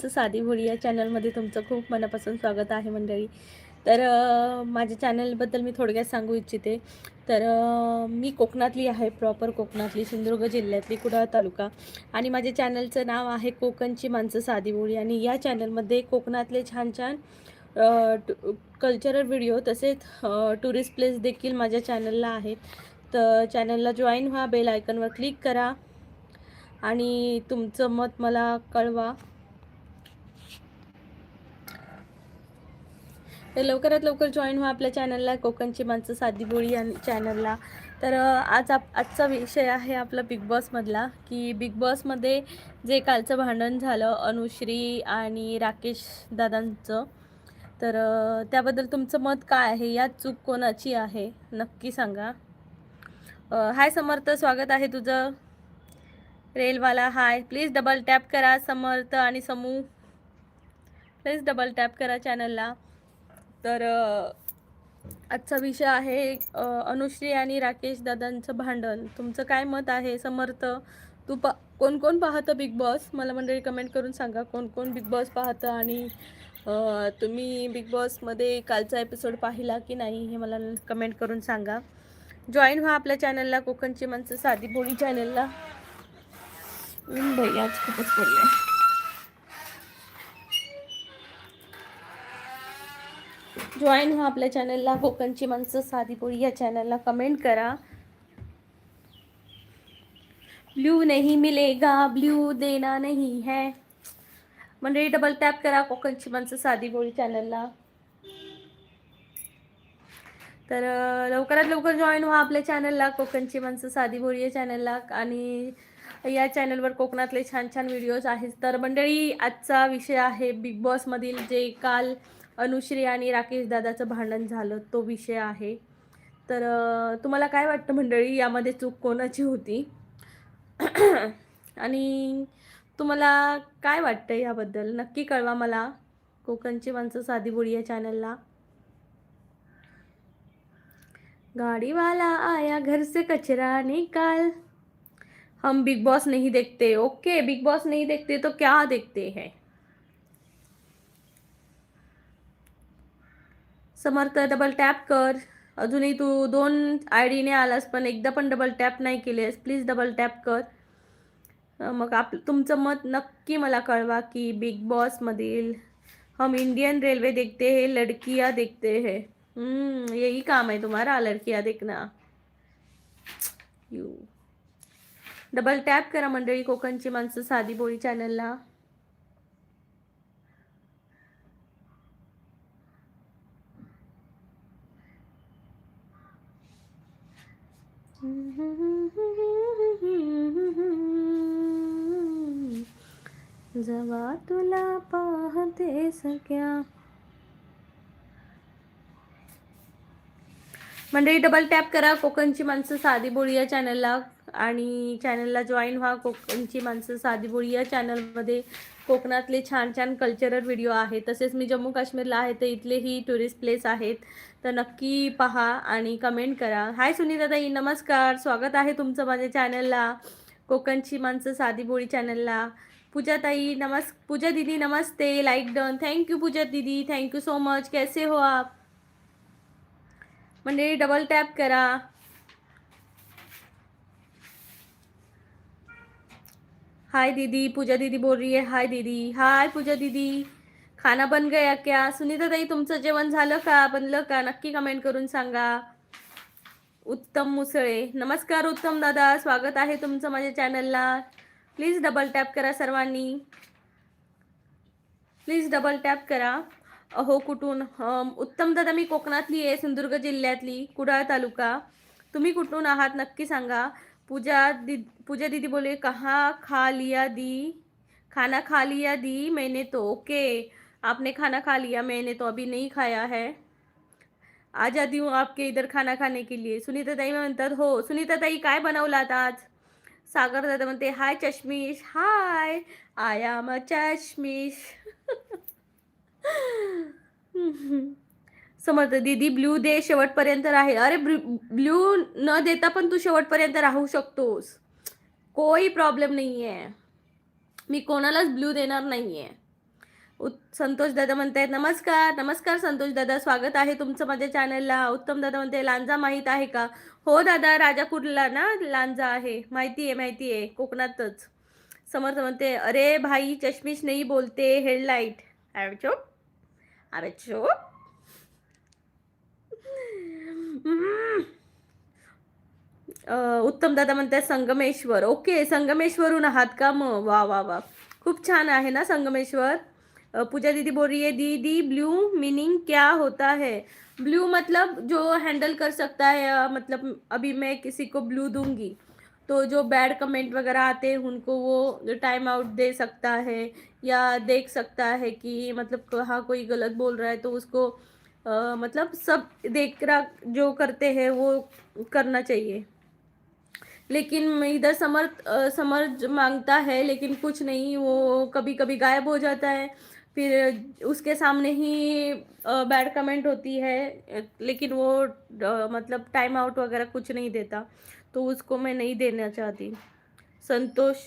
साधी भोळी या चॅनलमध्ये तुमचं खूप मनापासून स्वागत आहे मंडळी. तर माझ्या चॅनलबद्दल मी थोडक्यात सांगू इच्छिते. तर मी कोकणातली आहे, प्रॉपर कोकणातली, सिंधुदुर्ग जिल्ह्यातली, कुडाळ तालुका. आणि माझ्या चॅनलचं नाव आहे कोकणची माणसं साधी भोळी. आणि या चॅनलमध्ये कोकणातले छान छान कल्चरल व्हिडिओ तसेच टुरिस्ट प्लेस देखील माझ्या चॅनलला आहेत. तर चॅनलला जॉईन व्हा, बेल आयकनवर क्लिक करा आणि तुमचं मत मला कळवा. तर लवकरात लवकर जॉईन व्हा आपल्या चॅनलला, कोकणची माणसं साधी बोळी या चॅनलला. तर आजचा विषय आहे आपला बिग बॉसमधला, की बिग बॉसमध्ये जे कालचं भांडण झालं अनुश्री आणि राकेश दादांचं. तर त्याबद्दल तुमचं मत काय आहे? यात चूक कोणाची आहे नक्की सांगा. हाय समर्थ, स्वागत आहे तुझं. रेलवाला हाय. प्लीज डबल टॅप करा समर्थ आणि समूह, प्लीज डबल टॅप करा चॅनलला. तर आजचा विषय आहे अनुश्री आणि राकेश दादांचं भांडण. तुमचं काय मत आहे समर्थ? कोण कोण पाहतं बिग बॉस? मला मंडळी कमेंट करून सांगा कोण कोण बिग बॉस पाहतं. आणि तुम्ही बिग बॉसमध्ये कालचा एपिसोड पाहिला की नाही हे मला कमेंट करून सांगा. जॉईन व्हा आपल्या चॅनलला, कोकणची माणसं साधी बोळी चॅनलला. भाई आज खूपच पडले. जॉईन व्हा आपल्या चॅनलला, कोकणची माणसं साधी पोळी या चॅनलला. कमेंट करा. ब्ल्यू नहीं मिलेगा, ब्ल्यू देना नहीं है. म्हणजे डबल टॅप करा कोकणची माणसं साधी पोळी चॅनलला. तर लवकरात लवकर जॉईन व्हा आपल्या चॅनलला, कोकणची माणसं साधी बोळी या चॅनलला. आणि या चॅनलवर कोकणातले छान छान व्हिडिओज आहेत. तर मंडळी आजचा विषय आहे बिग बॉसमधील जे काल अनुश्री आणि राकेश दादाचं भांडण झालं तो विषय आहे. तर तुम्हाला काय वाटतं मंडळी, यामध्ये चूक कोणाची होती? आणि तुम्हाला काय वाटतं याबद्दल नक्की कळवा मला, कोकणची माणसं साधी बोळी या चॅनलला. गाड़ी वाला आया घर से कचरा निकाल. हम बिग बॉस नहीं देखते. ओके, बिग बॉस नहीं देखते तो क्या देखते हैं? समर्थ डबल टॅप कर. अजूनही तू 2 आयडीने आलास पण एकदा पण डबल टॅप नाही केलेस. प्लीज डबल टॅप कर. मग तुमचं मत नक्की मला कळवा की बिग बॉस मधील हम इंडियन रेलवे देखते हैं, लड़कियां देखते हैं. यही काम है तुम्हारा, लड़कियां देखना. यू डबल टॅप करा मंडळी कोकणची माणसं साधी बोळी चॅनलला. जवा तुला पाहते सख्या. मंडळी डबल टॅप करा कोकणची माणसं साधी बोळी या चॅनलला आणि चॅनलला जॉईन व्हा. कोकणची माणसं साधी बोळी या चॅनलमध्ये कोकणातले छान छान कल्चरल व्हिडिओ आहेत. तसेच मी जम्मू काश्मीरला आहे तर इथलेही टुरिस्ट प्लेस आहेत. तर नक्की पहा आणि कमेंट करा. हाय सुनीता ताई, नमस्कार, स्वागत आहे तुमचं माझ्या चॅनलला, कोकणची माणसं साधी बोळी चॅनलला. पूजा ताई पूजा दीदी नमस्ते, लाइक डन. थैंक यू पूजा दीदी, थैंक यू सो मच. कैसे हो आप? मंडळी डबल टॅप करा. हाय दीदी, पूजा दीदी बोल रही है. हाय दीदी. हाय पूजा दीदी. खाना बन गया क्या? सुनीता ताई तुमचं जेवण झालं का, बनलं का? नक्की कमेंट करून सांगा. उत्तम मुसळे, नमस्कार उत्तम दादा, स्वागत आहे तुमचं माझ्या चॅनलला. प्लीज डबल टॅप करा सर्वांनी. प्लीज डबल टॅप करा. अहो कुठून? उत्तम दादा मी कोकणातली आहे, सिंधुदुर्ग जिल्ह्यातली, कुडाळ तालुका. तुम्ही कुठून आहात नक्की सांगा. पूजा दीदी बोले कहाँ खा लिया दी, खाना खा लिया दी मैंने तो. ओके, आपने खाना खा लिया, मैंने तो अभी नहीं खाया है. आ जाती हूँ आपके इधर खाना खाने के लिए. सुनीता ताई म्हणतात हो. सुनीता ताई काय बनवलात आज? सागर दादा म्हणते हाय चष्मीश. हाय, आय एम अ चष्मीश. समर्थ दीदी ब्ल्यू दे, शेवटपर्यंत राहील. अरे ब्ल्यू न देता पण तू शेवटपर्यंत राहू शकतोस, कोई प्रॉब्लेम नाहीये. मी कोणालाच ब्ल्यू देणार नाहीये. संतोष दादा म्हणतायत नमस्कार. नमस्कार संतोष दादा, स्वागत आहे तुमचं माझ्या चॅनलला. उत्तम दादा म्हणते लांजा माहीत आहे का? हो दादा, राजापूरला ना लांजा आहे. माहिती आहे, माहिती आहे, कोकणातच. समर्थ म्हणते अरे भाई चष्मिश नाही बोलते हेडलाइट. अरे चुप, अरे चुप. हम्म. उत्तम दादा म्हणतात संगमेश्वर. ओके, संगमेश्वरून आहात का मग? वा वा वा, खूप छान आहे ना संगमेश्वर. पूजा दीदी बोल रही है दीदी ब्लू मीनिंग क्या होता है? ब्लू मतलब जो हैंडल कर सकता है, मतलब अभी मैं किसी को ब्लू दूंगी तो जो बैड कमेंट वगैरह आते हैं उनको वो टाइम आउट दे सकता है, या देख सकता है कि मतलब हाँ कोई गलत बोल रहा है तो उसको मतलब सब देख रहा जो करते हैं वो करना चाहिए। लेकिन इधर समर्थ मांगता है लेकिन कुछ नहीं, वो कभी कभी गायब हो जाता है, फिर उसके सामने ही बैड कमेंट होती है, लेकिन वो मतलब टाइम आउट वगैरह कुछ नहीं देता, तो उसको मैं नहीं देना चाहती। संतोष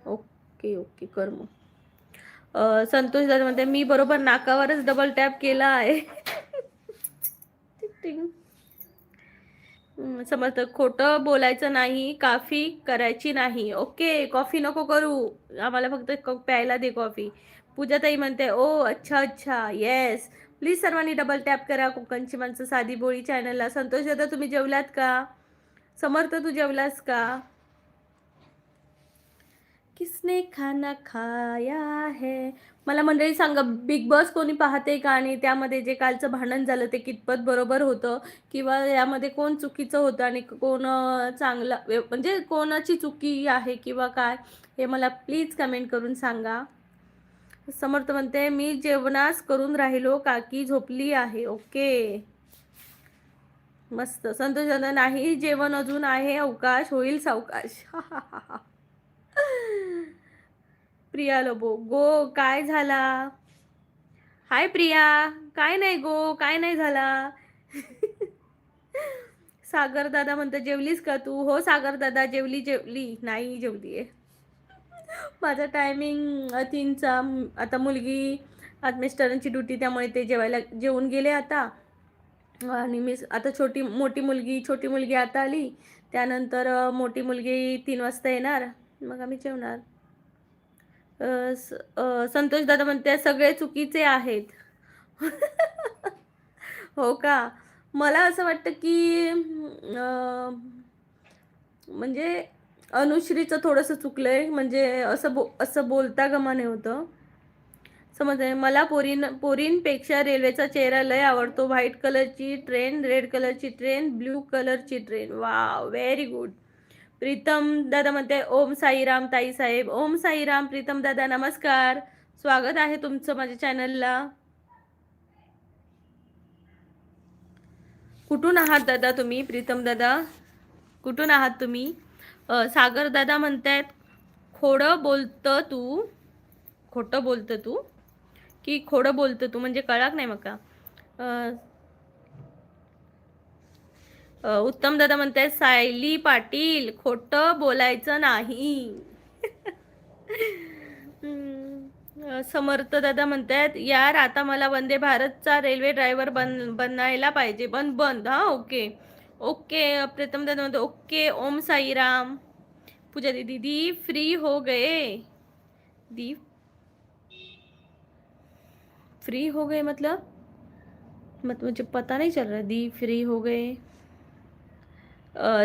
ओके ओके कर मग. संतोष दादा म्हणते मी बरोबर नाकावरच डबल टॅप केला आहे. टिंग. समजतं, खोटं बोलायचं नाही, कॉफी करायची नाही. ओके, कॉफी नको करू, आम्हाला फक्त प्यायला दे कॉफी. पूजाताई म्हणते ओ अच्छा अच्छा, येस. प्लीज सर्वांनी डबल टॅप करा कोकणची माणसं साधी बोळी चॅनलला. संतोष दादा तुम्ही जेवलात का? समर्थ तू जेवलास का? किसने खाना खाया है? मला मंडळी सांगा, बिग बॉस कोणी पाहते का? आणि त्यामध्ये जे कालचं भांडण झालं ते कितपत बरोबर होतं, किंवा यामध्ये कोण चुकीचं होतं आणि कोण चांगलं, म्हणजे कोणाची चुकी आहे किंवा काय, हे मला प्लीज कमेंट करून सांगा. समर्थ म्हणते मी जेवणास करून राहिलो, काकी झोपली आहे. ओके, मस्त. संतोष दादा नाही जेवण अजून आहे, अवकाश होईल सावकाश. प्रिया लोबो गो काय झाला? हाय प्रिया, काय नाही गो, काय नाही झाला. सागर दादा म्हणतो जेवलीस का तू? हो सागर दादा, जेवली जेवली नाही जेवली आहे. माझा टायमिंग 3चा. आता मुलगी, आज मिस्टरांची ड्युटी, त्यामुळे ते जेवायला जेवून गेले आता. आणि मी आता मोठी मुलगी आता आली, त्यानंतर मोठी मुलगी 3 वाजता येणार, मग आम्ही जेवणार. संतोष दादा म्हणते सगळे चुकीचे आहेत. हो का? मला असं वाटतं की म्हणजे अनुश्रीचं थोडंसं चुकलंय, म्हणजे असं बोलता गमा नाही होतं. समजतंय मला. पोरींपेक्षा रेल्वेचा चेहरा लय आवडतो. व्हाईट कलरची ट्रेन, रेड कलरची ट्रेन, ब्ल्यू कलरची train. Wow, very good. Pritam दादा म्हणते ओम साईराम ताई साहेब. ओम साईराम प्रीतम दादा, नमस्कार, स्वागत आहे तुमचं माझ्या चॅनलला. कुठून आहात दादा तुम्ही? प्रीतम दादा कुठून आहात तुम्ही? सागर दादा म्हणतायत खोडं बोलतं तू, खोटं बोलतं तू की खोडं बोलतं तू, म्हणजे कळाक नाही मका. उत्तम दादा म्हणतायत सायली पाटील खोटं बोलायचं नाही. समर्थ दादा म्हणतायत यार आता मला वंदे भारतचा रेल्वे ड्रायव्हर बनायला पाहिजे. बंद. हा ओके ओके. प्रीतम दादा म्हणतो ओके. ओम साईराम. पूजा दीदी फ्री हो गए. दी फ्री हो गए मतलब मुझे पता नहीं चल रहा. दी फ्री हो गए.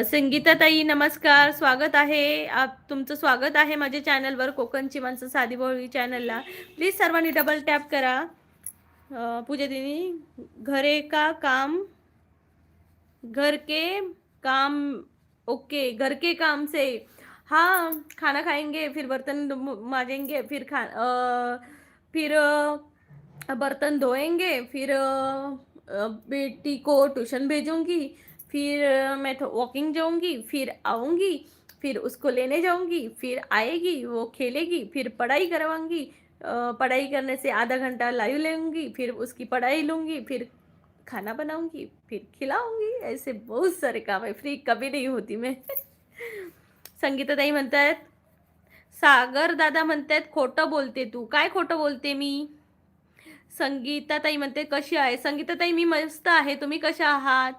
संगीता ताई नमस्कार, स्वागत आहे. तुमचं स्वागत आहे माझ्या चॅनलवर, कोकणची माणसं साधी बोळी चॅनलला. प्लीज सर्वांनी डबल टॅप करा. पूजा दीदी घर के काम ओके, घर के काम से हाँ, खाना खाएंगे, फिर बर्तन माजेंगे, फिर बर्तन धोएंगे, फिर बेटी को ट्यूशन भेजूंगी, फिर मैं वॉकिंग जाऊंगी, फिर आऊंगी, फिर उसको लेने जाऊंगी, फिर आएगी, वो खेलेगी, फिर पढ़ाई करवाऊंगी, पढ़ाई करने से आधा घंटा लाइव लेंगी, फिर उसकी पढ़ाई लूंगी, फिर खाना बनाऊंगी, फिर खिलाऊंगी. ऐसे बहुत सारे काम है, फ्री कभी नहीं होती मैं. संगीताताई म्हणतायत, सागर दादा म्हणतायत खोटं बोलते तू. काय खोटं बोलते मी? संगीताताई म्हणते कशी आहे? संगीताताई मी मस्त आहे. तुम्ही कशा आहात?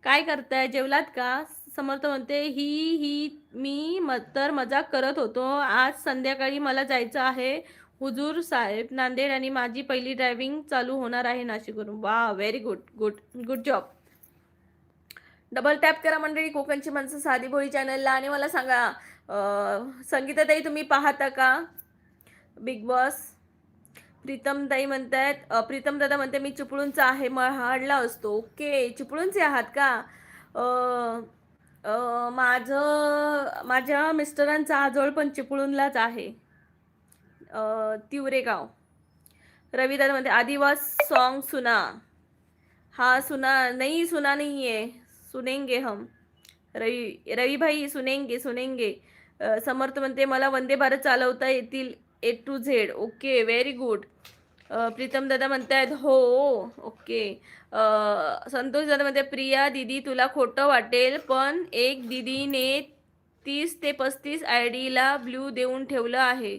काय करताय? जेवलात का? समर्थ म्हणते ही मी तर मजाक करत होतो. आज संध्याकाळी मला जायचं आहे हुजूर साहेब नांदेड आणि माझी पहिली ड्रायव्हिंग चालू होणार आहे नाशिकवरून. वाह! Very good, good, good job. Double tap करा मंडळी कोकणची माणसं साधी भोळी चॅनलला आणि मला सांगा संगीताताई तुम्ही पाहता का बिग बॉस? प्रीतम ताई म्हणतायत प्रीतम दादा म्हणते मी चिपळूणचा आहे महाडला असतो. ओके चिपळूणचे आहात का? अ, माझ्या मिस्टरांचा आजोळ पण चिपळूणलाच आहे. तिवरे गाव. रविदादा म्हणते आदिवास सॉन्ग सुना. हाँ सुना नहीं, सुना नहीं है, सुनेंगे हम. रवी भाई सुनेंगे सुनेंगे. समर्थ म्हणते मला वंदे भारत चालवता येतील A to Z. Okay very good. Pritam दादा म्हणतायत हो. ओके. संतोष दादा म्हणते प्रिया दीदी तुला खोटं वाटेल पण एक दीदीने 30 ते 35 ID ला ब्ल्यू देऊन ठेवलं आहे.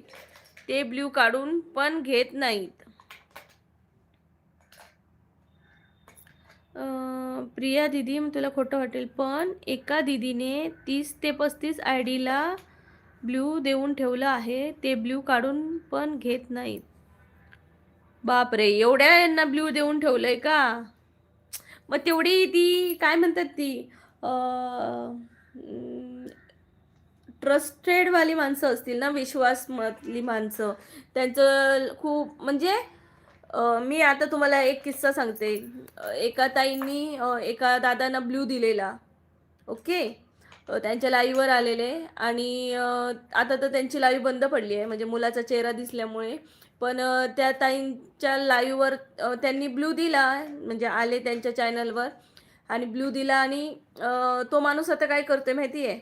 ते ब्ल्यू काढून पण घेत नाहीत. प्रिया दीदी तुला खोटं वाटेल पण एका दीदीने 30 ते 35 ID ला ब्ल्यू देऊन ठेवलं आहे. ते ब्ल्यू काढून पण घेत नाहीत. बापरे एवढ्या यांना ब्ल्यू देऊन ठेवलंय का? मग तेवढी ती काय म्हणतात ती ट्रस्टेडवाली माणसं असतील ना, विश्वासमधली माणसं, त्यांचं खूप म्हणजे मी आता तुम्हाला एक किस्सा सांगते. एका ताईंनी एका दादांना ब्ल्यू दिलेला. ओके. त्यांच्या लाईव्हवर आलेले आणि आता तर त्यांची लाईव्ह बंद पडली आहे म्हणजे मुलाचा चेहरा दिसल्यामुळे. पण त्या ताईंच्या लाईव्हवर त्यांनी ब्ल्यू दिला म्हणजे आले त्यांच्या चॅनलवर आणि ब्ल्यू दिला आणि तो माणूस आता काय करतोय माहिती आहे?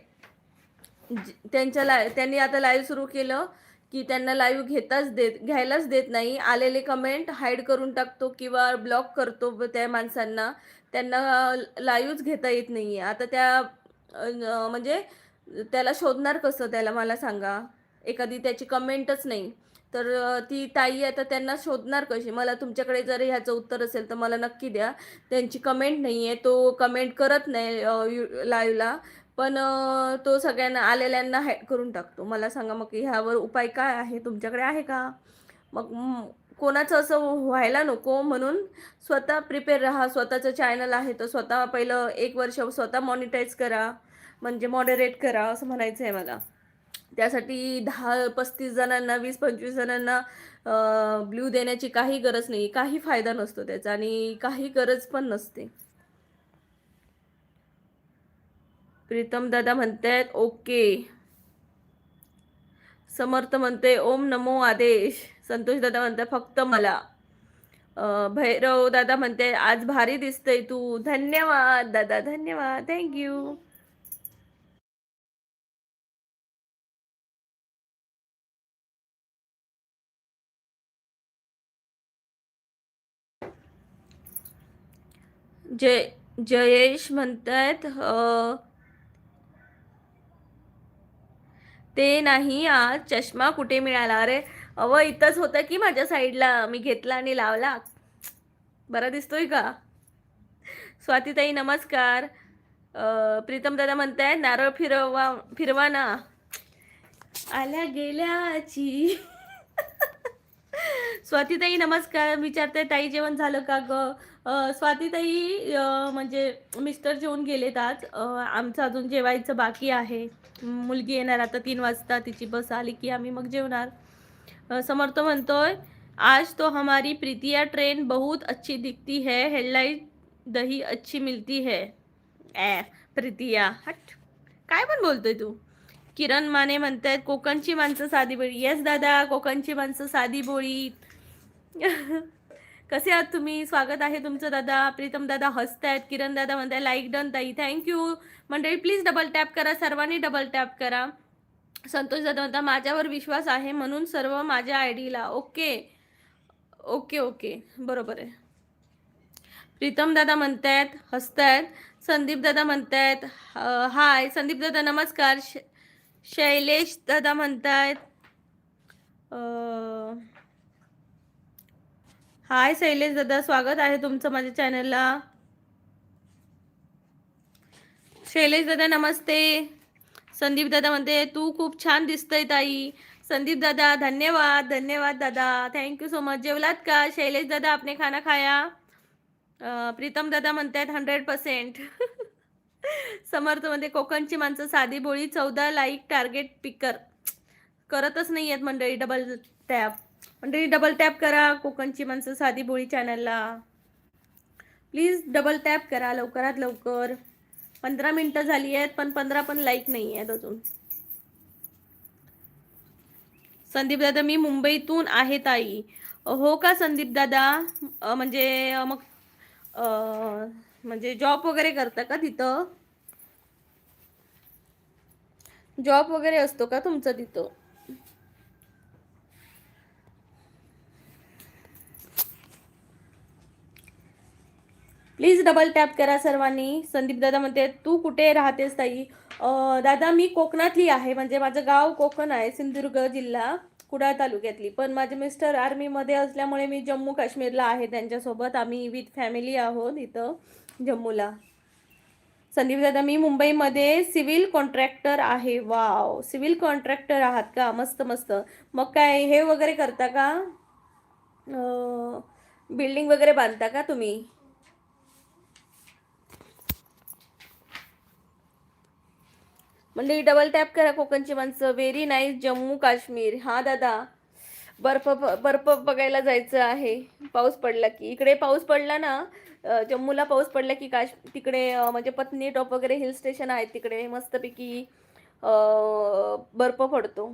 त्यांनी आता लाईव्ह सुरू केलं की त्यांना लाईव्ह घ्यायलाच देत नाही. आलेले कमेंट हाईड करून टाकतो किंवा ब्लॉक करतो त्या माणसांना. त्यांना लाईव्हच घेता येत नाही आहे. आता त्या म्हणजे त्याला शोधणार कसं त्याला मला सांगा? एखादी त्याची कमेंटच नाही तर ती ताई आता त्यांना शोधणार कशी? मला तुमच्याकडे जर ह्याचं उत्तर असेल तर मला नक्की द्या. त्यांची कमेंट नाही आहे, तो कमेंट करत नाही लाईव्हला, पण तो सगळ्यांना आलेल्यांना हाईड करून टाकतो. मला सांगा मग ह्यावर उपाय काय आहे? तुमच्याकडे आहे का? मग कोणाचं असं व्हायला नको म्हणून स्वतः प्रिपेअर राहा. स्वतःचं चॅनल आहे तर स्वतः पहिलं 1 वर्ष स्वतः मॉनिटाईज करा, म्हणजे मॉडरेट करा असं म्हणायचं आहे मला. त्यासाठी 10-35 जणांना 20-25 जणांना ब्ल्यू देण्याची काही गरज नाही. काही फायदा नसतो त्याचा आणि काही गरज पण नसते. प्रीतम दादा म्हणतायत ओके. समर्थ म्हणते ओम नमो आदेश. संतोष दादा म्हणतात फक्त मला. भैरव दादा म्हणते आज भारी दिसतंय तू. धन्यवाद दादा, धन्यवाद, थँक्यू. जयेश म्हणतायत ते नाही आज चष्मा कुठे मिळाला? अरे इथंच होतं की माझ्या साईडला, मी घेतला आणि लावला. बरा दिसतोय का? स्वातीताई नमस्कार. प्रीतम दादा म्हणताय नारळ फिरवा ना आल्या गेल्याची. स्वातीताई नमस्कार. विचारते ताई जेवण झालं का ग? स्वातीताई म्हणजे मिस्टर जेवून गेलेत आज. आमचं अजून जेवायचं बाकी आहे. मुलगी येणार आता 3 वाजता, तिची बस आली की आम्ही मग जेवणार. समर्थ म्हणतोय आज तो हमारी प्रीतिया ट्रेन बहुत अच्छी दिखती है, हेडलाइट दही अच्छी मिलती है. प्रीतिया हट, काय पण बोलतोय तू? किरण माने म्हणतायत कोकणची माणसं साधी बोळी. येस दादा, कोकणची माणसं साधी बोळी. कसे आहात तुम्ही? स्वागत आहे तुमचं दादा. प्रीतम दादा हसतायत. किरण दादा म्हणताय लाईक डन ताई, थँक्यू. मंडळी प्लीज डबल टॅप करा, सर्वांनी डबल टॅप करा. संतोष दादा म्हणता माझ्यावर विश्वास आहे म्हणून सर्व माझ्या ID ला. ओके ओके ओके बरोबर आहे. प्रीतम दादा म्हणतायत हसतायत. संदीप दादा म्हणतायत हाय. संदीप दादा नमस्कार. शैलेश दादा म्हणतायत हाय शैलेश दादा, स्वागत आहे तुमचं माझ्या चॅनलला. शैलेश दादा नमस्ते. संदीप दादा म्हणते तू खूप छान दिसतय ताई. संदीप दादा धन्यवाद, धन्यवाद दादा, थँक्यू सो मच. जेवलात का शैलेश दादा, आपने खाना खाया? प्रीतम दादा म्हणतात 100%. समर्थ मध्ये कोकणची माणसं साधी बोळी, 14 लाईक टार्गेट पिकर करतच नाही आहेत मंडळी. डबल टॅप मंडळी, डबल टॅप करा कोकणची माणसं साधी बोळी चॅनलला. प्लीज डबल टॅप करा लवकरात लवकर. 15 मिनिटं झाली आहेत पण 15 पण लाईक नाही आहेत अजून. संदीप दादा मी मुंबईतून आहे ताई. हो का संदीप दादा, म्हणजे मग म्हणजे जॉब वगैरे करता का तिथं? जॉब वगैरे असतो का तुमचं तिथं? प्लीज डबल टॅप करा सर्वांनी. संदीप दादा म्हणते तू कुठे राहतेस ताई? दादा मी कोकणातली आहे, म्हणजे माझं गाव कोकण आहे, सिंधुदुर्ग जिल्हा कुडाळ तालुक्यातली. पण माझे मिस्टर आर्मीमध्ये असल्यामुळे मी जम्मू काश्मीरला आहे त्यांच्यासोबत. आम्ही विथ फॅमिली आहोत इथं जम्मूला. संदीप दादा मी मुंबईमध्ये सिव्हिल कॉन्ट्रॅक्टर आहे. वाव, सिव्हिल कॉन्ट्रॅक्टर आहात का? मस्त मस्त. मग काय हे वगैरे करता का? बिल्डिंग वगैरे बांधता का तुम्ही? म्हणजे डबल टॅप करा कोकणची माणसं. Very nice Jammu Kashmir. हा दादा, बर्फ बघायला जायचं आहे पाऊस पडला की. इकडे पाऊस पडला ना, जम्मूला पाऊस पडला की तिकडे म्हणजे पत्नी टॉप वगैरे हिल स्टेशन आहेत तिकडे मस्तपैकी बर्फ पडतो.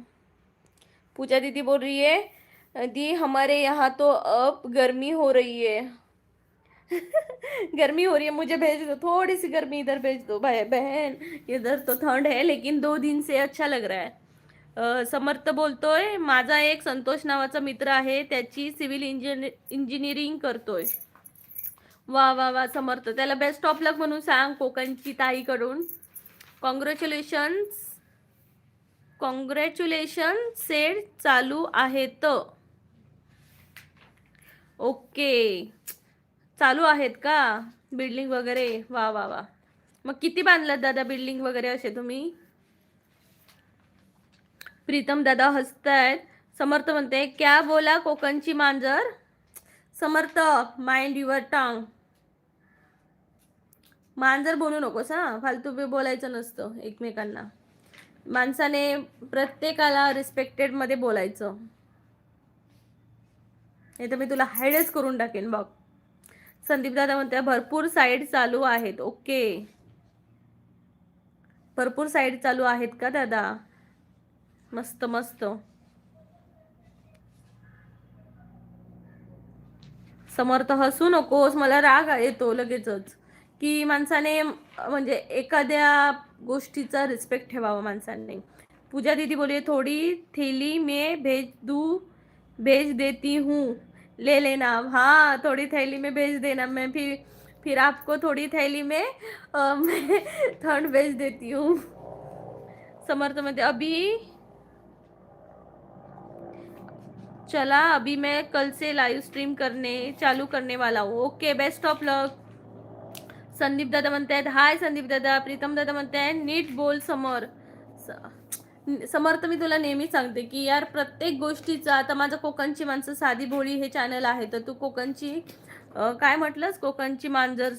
पूजा दीदी बोल रही है दी हमारे यहाँ तो अब गर्मी हो रही है. गर्मी हो रही है, मुझे भेज दो थोड़ी सी गर्मी, इधर भेज दो भाई बहन. इधर तो ठंड है लेकिन 2 दिन से अच्छा लग रहा है. समर्थ बोलतोय माझा एक संतोष नावाचा मित्र आहे, त्याची सिव्हिल इंजिनिअरिंग करतोय. वा वा वा समर्थ, त्याला बेस्ट ऑफ लक म्हणून सांग कोकणची ताईकडून. कॉंग्रॅच्युलेशन्स, कॉंग्रॅच्युलेशन सेड चालू आहेत. ओके, चालू आहेत का बिल्डिंग वगैरे? वा वा वा. मग किती बांधलात दादा बिल्डिंग वगैरे असे तुम्ही? प्रीतम दादा हसतायत. समर्थ म्हणते क्या बोला कोकणची मांजर? समर्थ माइंड युअर टंग. मांजर बोलू नकोस हा, फालतू बोलायचं नसतं एकमेकांना. माणसाने प्रत्येकाला रिस्पेक्टेड मध्ये बोलायचं, नाही तर मी तुला हायडच करून टाकेन बघ. संदीप दादा म्हणते भरपूर साईड चालू आहेत. ओके, भरपूर साईड चालू आहेत का दादा? मस्त मस्त. समर्थ हसू नकोस, मला राग येतो लगेचच. की माणसाने म्हणजे एखाद्या गोष्टीचा रिस्पेक्ट ठेवावा माणसाने. पूजा दीदी बोलिए थोड़ी थैली में भेज दूँ, भेज देती हूँ, ले लेना. हाँ थोड़ी थैली में भेज देना, मैं फिर आपको थोड़ी थैली में मैं ठंड भेज देती हूँ. समर्थ मध्ये अभी चला, अभी मैं कल से लाइव स्ट्रीम चालू करने वाला हूँ. ओके, बेस्ट ऑफ लक. संदीप दादा म्हणतायत हाय संदीप दादा. प्रीतम दादा म्हणतायत नीट बोल समर. समर्थ मी तुला नेहमी सांगते की यार प्रत्येक गोष्टीचा, आता माझं कोकणची माणसं साधी भोळी हे चॅनल आहे, तर तू कोकणची काय म्हटलंस, कोकणची मांजर,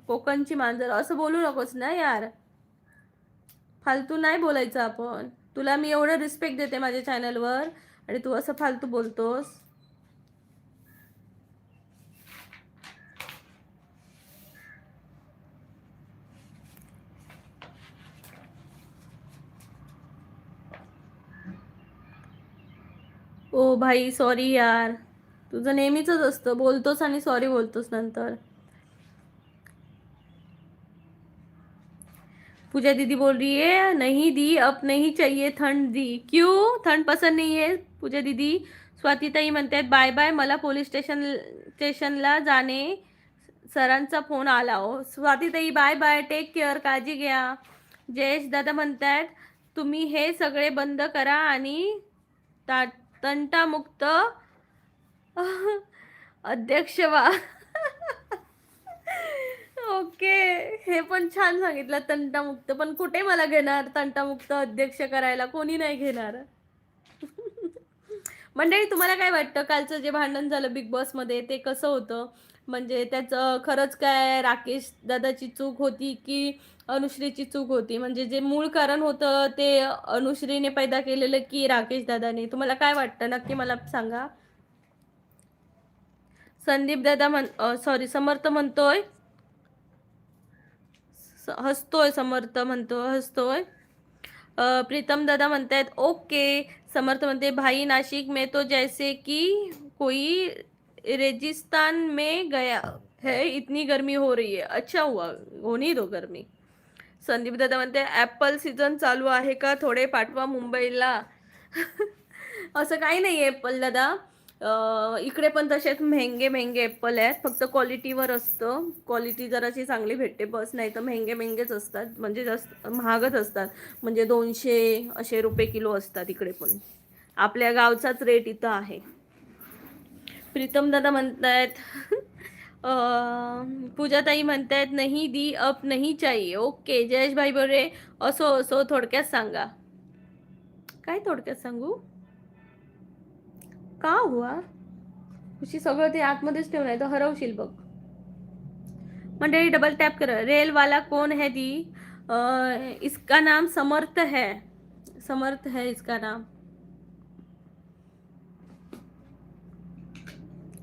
कोकणची मांजर असं बोलू नकोस ना यार. फालतू नाही बोलायचं आपण. तुला मी एवढं रिस्पेक्ट देते माझ्या चॅनलवर आणि तू असं फालतू बोलतोस. ओ भाई सॉरी यार, तुझं नेहमीच असतं, बोलतोस आणि सॉरी बोलतोस नंतर. पूजा दीदी बोल रही है नहीं दी अब नहीं चाहिए ठंड दी. क्यों, ठंड पसंद नहीं है पूजा दीदी? स्वातीताई म्हणतात बाय बाय, मला पोलीस स्टेशनला जाणे, सरांचा फोन आला. हो स्वातीताई बाय बाय, टेक केअर, काळजी घ्या. जयेश दादा म्हणतात तुम्ही हे सगळे बंद करा आणि तंटामुक्त अध्यक्ष व्हा. ओके, हे पण छान सांगितलं तंटामुक्त. पण कुठे मला घेणार तंटामुक्त अध्यक्ष करायला? कोणी नाही घेणार. मंडळी, तुम्हाला काय वाटतं कालचं जे भांडण झालं बिग बॉस मध्ये ते कसं होतं? म्हणजे त्याचं खरंच काय राकेश दादाची चूक होती की अनुश्रीची चूक होती? म्हणजे जे मूळ कारण होतं ते अनुश्रीने पैदा केलेलं की राकेश दादाने? तुम्हाला काय वाटतं नक्की मला सांगा. संदीप दादा सॉरी समर्थ म्हणतोय, हसतोय, समर्थ म्हणतो हसतोय. प्रीतम दादा म्हणतायत ओके. समर्थ म्हणते भाई नासिक में तो जैसे कि कोई रेगिस्तान में गया है, इतनी गर्मी हो रही है. अच्छा हुआ, होनी दो गर्मी. संदीप दादा म्हणते ऍपल सीझन चालू आहे का, थोडे पाठवा मुंबईला. असं काही नाही आहे ॲपल दादा. इकडे पण तसेच मेहंगे मेहंगे ॲपल आहेत, फक्त क्वालिटीवर असतं. क्वालिटी जराशी चांगली भेटते बस, नाही तर मेहंगे मेहंगेच असतात, म्हणजे जास्त महागच असतात. म्हणजे 200 असे रुपये किलो असतात इकडे पण. आपल्या गावचाच रेट इथं आहे. प्रीतम दादा म्हणतायत पूजाताई म्हणतायत नाही दी अप नाही चाहिए. ओके. जयेश भाई बोले असो असो, थोडक्यात सांगा. काय थोडक्यात सांगू? का हुआ खुशी? सगळं ते आतमध्येच ठेवून आहे तर हरवशील बघ. मंडळी डबल टैप करो. रेल वाला कौन है दी? इसका नाम समर्थ है. समर्थ है इसका नाम.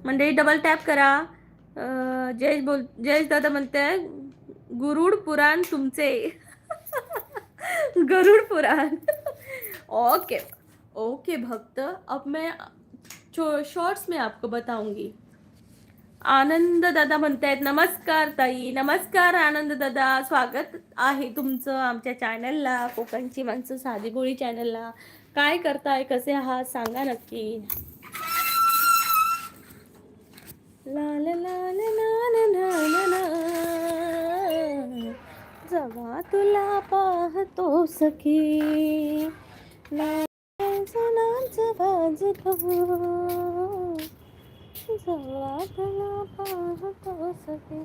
मंडळी डबल टॅप करा. जयेश दादा म्हणते गरुड पुराण तुमचे. गरुड़ पुराण. ओके ओके भक्त, अब मैं शॉर्ट्स में आपको बताऊंगी. आनंद दादा म्हणतायत नमस्कार ताई. नमस्कार आनंद दादा, स्वागत आहे तुमचं आमच्या चॅनलला, कोकणची माणसं साधी बोळी चॅनलला. काय करताय, कसे आहात सांगा नक्की. लाल लाल लाल लाल जेव्हा तुला पाहतो सखी, नाच वाजतो जेव्हा तुला पाहतो सखी.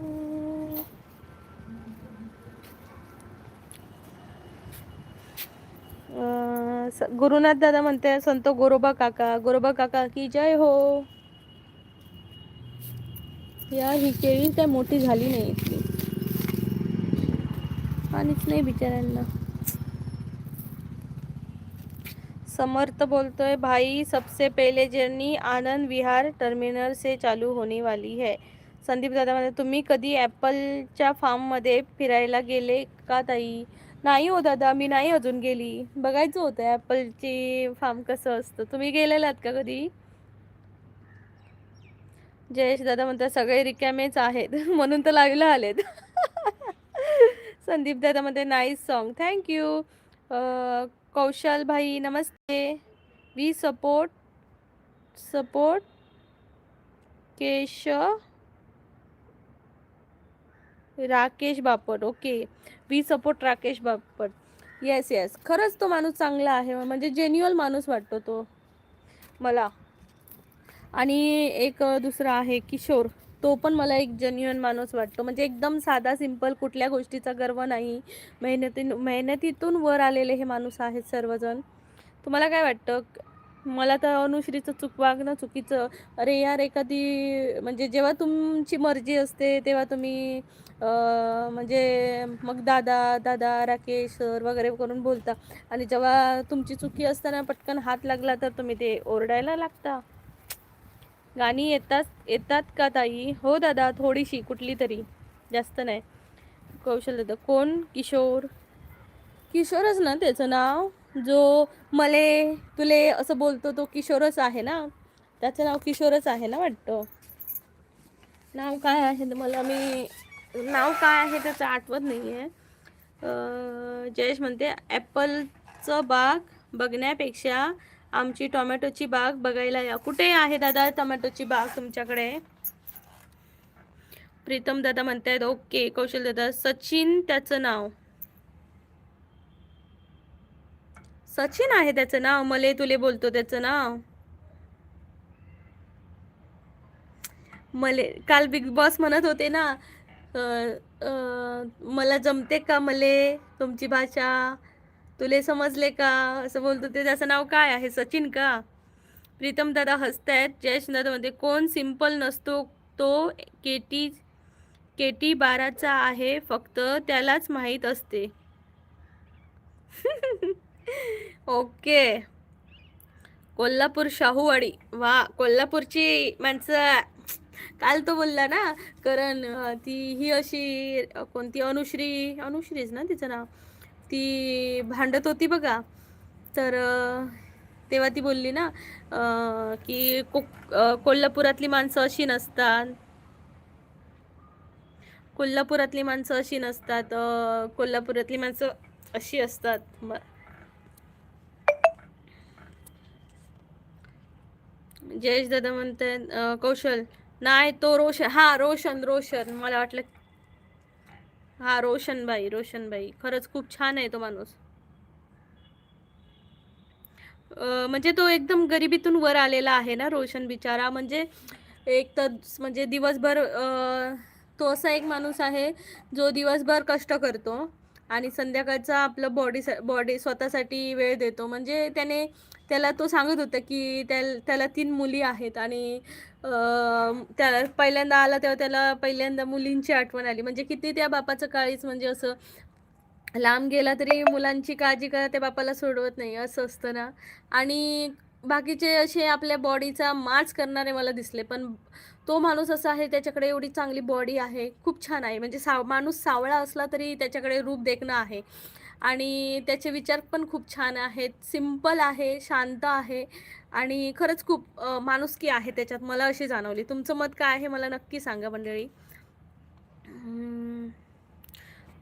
गुरुनाथ दादा म्हणते संत गोरोबा काका की जय हो. या ही केळी काय मोठी झाली नाही इतकी, पाणीच नाही बिचाऱ्यांना. समर्थ बोलतोय भाई सबसे पहले जर्नी आनंद विहार टर्मिनल से चालू होने वाली है. संदीप दादा म्हणते तुम्ही कधी ॲपलच्या फार्ममध्ये फिरायला गेले का ताई? नाही हो दादा, मी नाही अजून गेली. बघायचं होतं ॲपलची फार्म कसं असतं. तुम्ही गेलेलात का कधी? जयेश दादा म्हणतात सगळे रिकामेच आहेत म्हणून तर लाईव्हला आलेत. संदीप दादा म्हणते नाईस सॉन्ग, थँक्यू. कौशल भाई नमस्ते. वी सपोर्ट केश Rakesh Bapat. Okay, we support Rakesh Bapat. Yes yes, खरंच तो माणूस चांगला आहे, म्हणजे जेन्युअल माणूस वाटतो तो मला. आणि एक दुसरा आहे किशोर, तो पण मला एक जेन्युअन माणूस वाटतो. म्हणजे एकदम साधा सिंपल, कुठल्या गोष्टीचा गर्व नाही, मेहनतीतून वर आलेले हे माणूस आहेत सर्वजण. तुम्हाला काय वाटतं? मला तर अनुश्रीचं वागणं चुकीचं. अरे यार, एखादी म्हणजे जेव्हा तुमची मर्जी असते तेव्हा तुम्ही म्हणजे मग दादा दादा राकेश सर वगैरे करून बोलता, आणि जेव्हा तुमची चुकी असताना पटकन हात लागला तर तुम्ही ते ओरडायला लागता. गाणी येतात का ताई? हो दादा, थोडीशी, कुठली तरी, जास्त नाही. कौशल दादा कोण? किशोरच ना त्याचं नाव? जो मले तुले असं बोलतो तो किशोरच आहे ना? त्याचं नाव किशोरच आहे ना वाटतं. नाव काय आहे नाव काय आहे त्याचं आठवत नाही आहे. जयेश म्हणते ॲपलचं बाग बघण्यापेक्षा आमची टोमॅटोची बाग बघायला या. कुठे आहे दादा टोमॅटोची बाग तुमच्याकडे? प्रीतम दादा म्हणतायत ओके. कौशल दादा सचिन त्याचं नाव. सचिन आहे त्याचं नाव. मले तुले बोलतो त्याचं नाव. मले काल बिग बॉस म्हणत होते ना, मला जमते का मले तुमची भाषा, तुले समजले का, असं बोलतो ते. त्याचं नाव काय आहे? सचिन का? प्रीतम दादा हसतायत. जयेश दादा म्हणते कोण सिंपल नसतो तो केटी केटी बाराचा आहे, फक्त त्यालाच माहीत असते. ओके. कोल्हापूर शाहूवाडी. वा, कोल्हापूरची माणसं. काल तो बोलला ना, कारण ती ही अशी कोणती अनुश्रीच ना तिचं नाव, ती भांडत होती बघा. तर तेव्हा ती बोलली ना की कोल्हापुरातली माणसं अशी नसतात, कोल्हापुरातली माणसं अशी नसतात, कोल्हापुरातली माणसं अशी असतात. जयेश दादा म्हणतात कौशल नाही, तो रोशन. हा, रोशन मला वाटलं. हा, रोशनबाई खरंच खूप छान आहे तो माणूस. म्हणजे तो एकदम गरिबीतून वर आलेला आहे ना रोशन बिचारा. म्हणजे एक तर म्हणजे दिवसभर तो असा एक माणूस आहे जो दिवसभर कष्ट करतो आणि संध्याकाळचा आपलं बॉडी स्वतःसाठी वेळ देतो. म्हणजे त्याला तो सांगत होता की त्याला 3 मुली आहेत आणि त्याला पहिल्यांदा आला तेव्हा त्याला पहिल्यांदा मुलींची आठवण आली. म्हणजे किती त्या बापाचं काळीच म्हणजे असं लांब गेला तरी मुलांची काळजी करा, त्या बापाला सोडवत नाही, असं असतं ना. आणि बाकीचे असे आपल्या बॉडीचा माच करणारे मला दिसले, पण तो माणूस असा आहे त्याच्याकडे एवढी चांगली बॉडी आहे, खूप छान आहे. म्हणजे माणूस सावळा असला तरी त्याच्याकडे रूप देखणं आहे आणि त्याचे विचार पण खूप छान आहेत. सिंपल आहे, शांत आहे आणि खरंच खूप माणुसकी आहे त्याच्यात, मला अशी जाणवली. तुमचं मत काय आहे मला नक्की सांगा मंडळी.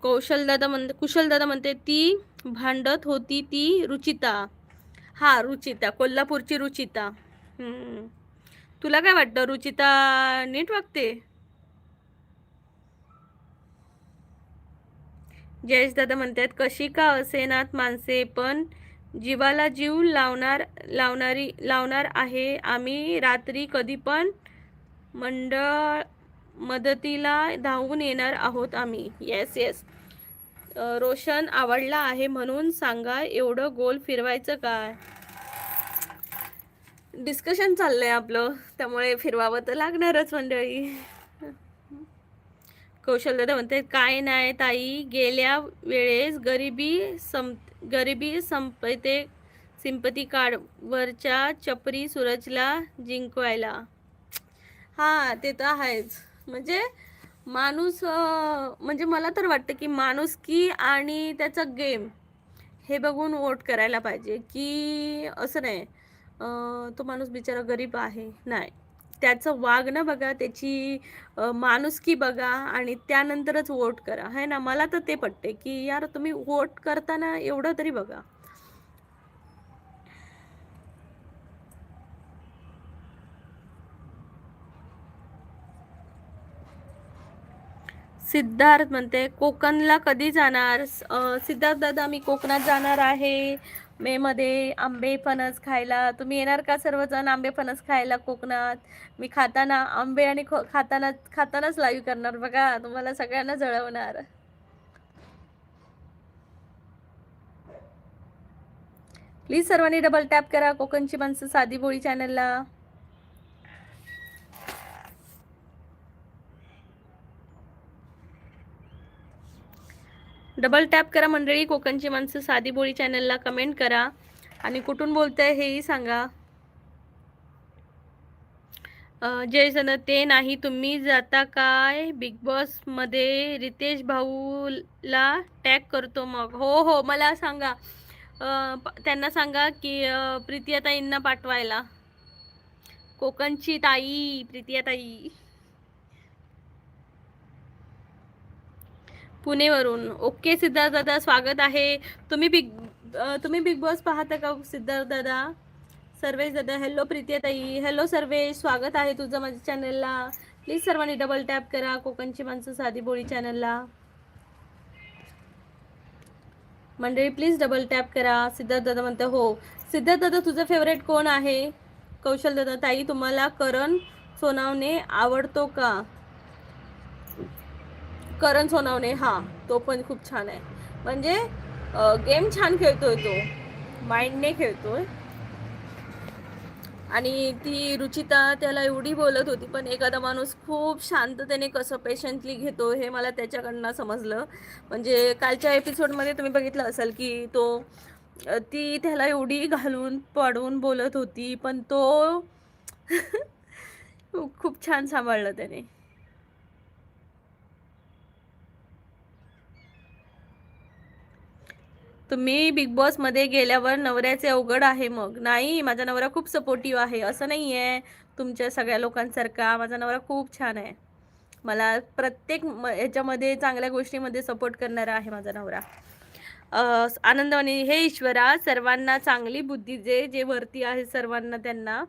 कुशल दादा म्हणते ती भांडत होती ती रुचिता. हा, रुचिता, कोल्हापूरची रुचिता. तुला काय वाटतं, रुचिता नीट वागते? जयेश दादा म्हणतात कशी का असेनात माणसे, पण जीवाला जीव लावणार आहे आम्ही. रात्री कधी पण मंडळ मदतीला धावून येणार आहोत आम्ही. येस. रोशन आवडला आहे म्हणून सांगा, एवढं गोल फिरवायचं काय? डिस्कशन चाललंय आपलं, त्यामुळे फिरवावं तर लागणारच मंडळी. कौशल दादा म्हणते काय नाही ताई, गेल्या वेळेस गरिबी संपते सिंपती कार्ड वरच्या चपरी सूरजला जिंकवायला. हा, ते तर आहेच. म्हणजे माणूस म्हणजे मला तर वाटतं की माणुसकी आणि त्याचा गेम हे बघून वोट करायला पाहिजे, की असं नाही तो माणूस बिचारा गरीब आहे, नाही. त्याचं वागणं बघा, त्याची माणुसकी बघा आणि त्यानंतरच वोट करा, है ना. मला तर ते पटते की यार तुम्ही वोट करताना एवढं तरी बघा. सिद्धार्थ म्हणते कोकणला कधी जाणार? सिद्धार्थ दादा, मी कोकणात जाणार आहे मे मध्ये आंबे फणस खायला. तुम्ही येणार का सर्वजण आंबे फणस खायला कोकणात? मी खाताना आंबे आणि खातानाच लाईव्ह करणार बघा, तुम्हाला सगळ्यांना जळवणार. प्लीज सर्वांनी डबल टॅप करा कोकणची माणसं साधी बोळी चॅनलला. डबल टॅप करा मंडळी, कोकणची माणसं साधी बोळी चॅनलला. कमेंट करा आणि कुठून बोलताय हेही सांगा. जय सन ते नाही, तुम्ही जाता काय बिग बॉस मध्ये? रितेश भाऊला टॅग करतो मग. हो, मला सांगा, त्यांना सांगा की प्रीतिया ताईंना पाठवायला. कोकणची ताई, प्रीतिया ताई पुणेवरून. ओके सिद्धार्थ दादा, स्वागत आहे. तुम्ही बिग बॉस पाहता का सिद्धार्थ दादा? सर्वेश दादा हॅलो. प्रीतिया ताई हॅलो. सर्वेश, स्वागत आहे तुझं माझ्या चॅनलला. प्लीज सर्वांनी डबल टॅप करा कोकणची माणसं साधी बोळी चॅनलला. मंडळी प्लीज डबल टॅप करा. सिद्धार्थ दादा म्हणते हो. सिद्धार्थ दादा तुझं फेवरेट कोण आहे? कौशल दादा ताई तुम्हाला करण सोनावणे आवडतो का? करण सोनावणे, हा तो पण खूप छान आहे. म्हणजे गेम छान खेळतोय तो, माइंडने खेळतोय. आणि ती रुचिता त्याला एवढी बोलत होती, पण एखादा माणूस खूप शांततेने कसं पेशंटली घेतो हे मला त्याच्याकडनं समजलं. म्हणजे कालच्या एपिसोडमध्ये तुम्ही बघितलं असेल की तो ती त्याला एवढी घालून पाडून बोलत होती, पण तो खूप छान सांभाळलं त्याने. तुम्ही बिग बॉस मध्ये गेल्यावर नवऱ्याचे अवघड आहे मग? नाही, माझा नवरा खूप सपोर्टिव्ह आहे. असं नाही आहे तुमच्या सगळ्या लोकांसारखा. माझा नवरा खूप छान आहे. मला प्रत्येक याच्यामध्ये चांगल्या गोष्टीमध्ये सपोर्ट करणारा आहे माझा नवरा. आनंदवाणी, हे ईश्वरा सर्वांना चांगली बुद्धी दे, जे वरती आहे सर्वांना त्यांना,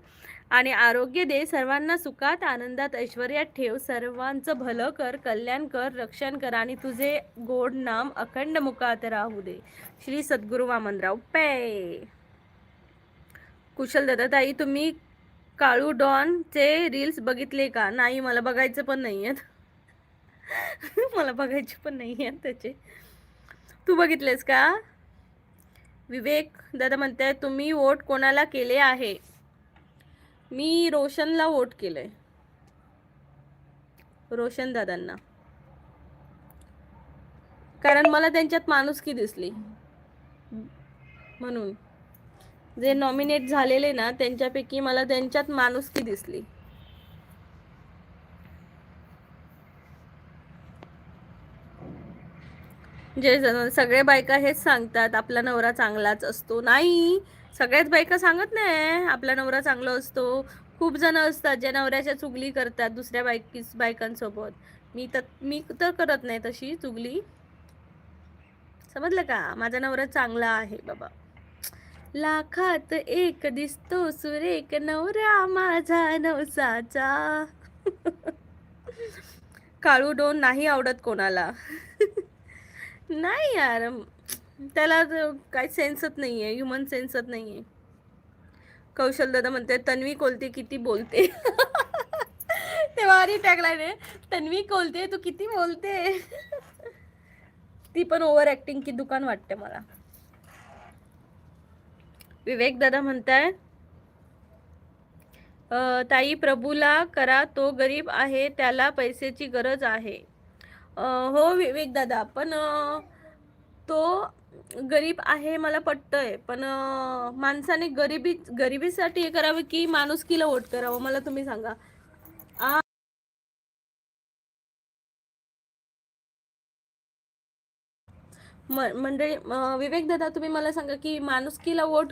आणि आरोग्य दे, सर्वांना सुखात आनंदात ऐश्वर्यात ठेव, सर्वांचं भलं कर, कल्याण कर, रक्षण कर, आणि तुझे गोड नाम अखंड मुखात राहू दे. श्री सद्गुरू वामनराव पै. कुशल दादा ताई तुम्ही काळू डॉन चे रील्स बघितले का? नाही, मला बघायचं पण नाही आहेत. मला बघायचे पण नाही आहेत त्याचे. तू बघितलेस का? विवेक दादा म्हणताय तुम्ही वोट कोणाला केले आहे? मी रोशनला वोट केलंय, रोशन दादांना, कारण मला त्यांच्यात माणुसकी दिसली. म्हणून जे नॉमिनेट झालेले ना त्यांच्यापैकी मला त्यांच्यात माणुसकी दिसली. जे सगळे बायका हेच सांगतात आपला नवरा चांगलाच असतो. नाही, सगळ्याच बायका सांगत नाही आपला नवरा चांगला असतो. खूप जण असतात जे नवऱ्याच्या चुगली करतात दुसऱ्या बायकांसोबत. मी तर करत नाही तशी चुगली. समजलं का? माझा नवरा चांगला आहे बाबा. लाखात एक दिसतो सुरेख नवरा माझा नवसाचा. काळू डोन नाही आवडत कोणाला. नाही यार, त्याला काही सेन्सच नाहीये, ह्युमन सेन्सच नाहीये. कौशल दादा म्हणते तन्वी कोलते किती बोलते. तेव्हा टॅगलाईन आहे, तन्वी कोलते तू किती बोलते. ती पण ओव्हर ऍक्टिंग की दुकान वाटते मला. विवेक दादा म्हणताय ताई प्रभूला करा, तो गरीब आहे, त्याला पैशाची गरज आहे. हो विवेक दादा, पण तो गरीब आहे मला पटतंय, पण माणसाने गरिबीसाठी हे करावं की माणुसकीला वोट करावं, मला तुम्ही सांगा. मंडळी, विवेक दादा तुम्ही मला सांगा की माणुसकीला वोट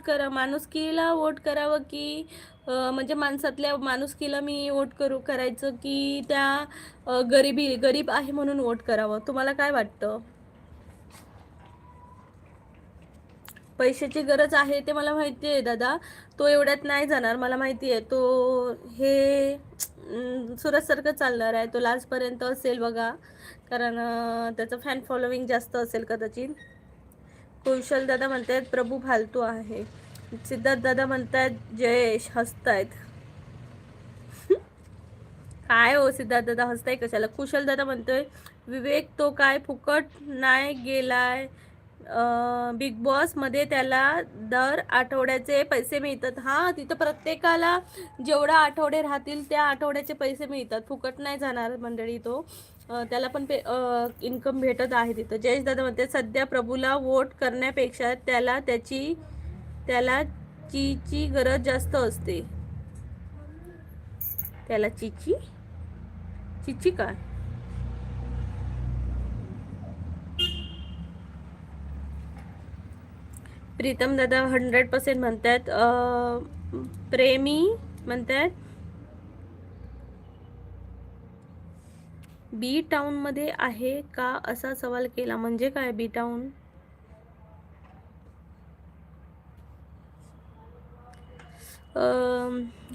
करावं की म्हणजे माणसातल्या माणुसकीला मी वोट करायचं की त्या गरीब आहे म्हणून वोट करावं? तुम्हाला काय वाटतं? पैशाची गरज आहे ते मला माहिती आहे दादा, तो एवढ्यात नाही जाणार, मला माहिती आहे. तो हे सुरजसारखं चालणार आहे, तो लास्टपर्यंत असेल बघा, कारण त्याचं फॅन फॉलोविंग जास्त असेल कदाचित. कौशल दादा म्हणतायत प्रभू फालतू आहे. सिद्धार्थ दादा म्हणतायत जयेश हसतायत. काय हो सिद्धार्थ दादा हसताय कशाला? कुशल दादा म्हणतोय विवेक तो काय फुकट नाही गेलाय बिग बॉस मध्ये, त्याला दर आठवड्याचे पैसे मिळतात. हा, तिथं प्रत्येकाला जेवढा आठवडे राहतील त्या आठवड्याचे पैसे मिळतात, फुकट नाही जाणार मंडळी तो. त्याला पण इन्कम भेटत आहे तिथं. जयेश दादा म्हणते सध्या प्रभूला वोट करण्यापेक्षा त्याला चीची गरज जास्त असते. त्याला चिची काय? प्रीतम दादा 100% म्हणतात. प्रेमी म्हणतात बी टाउन मध्ये आहे का असा सवाल केला. म्हणजे काय बी टाउन?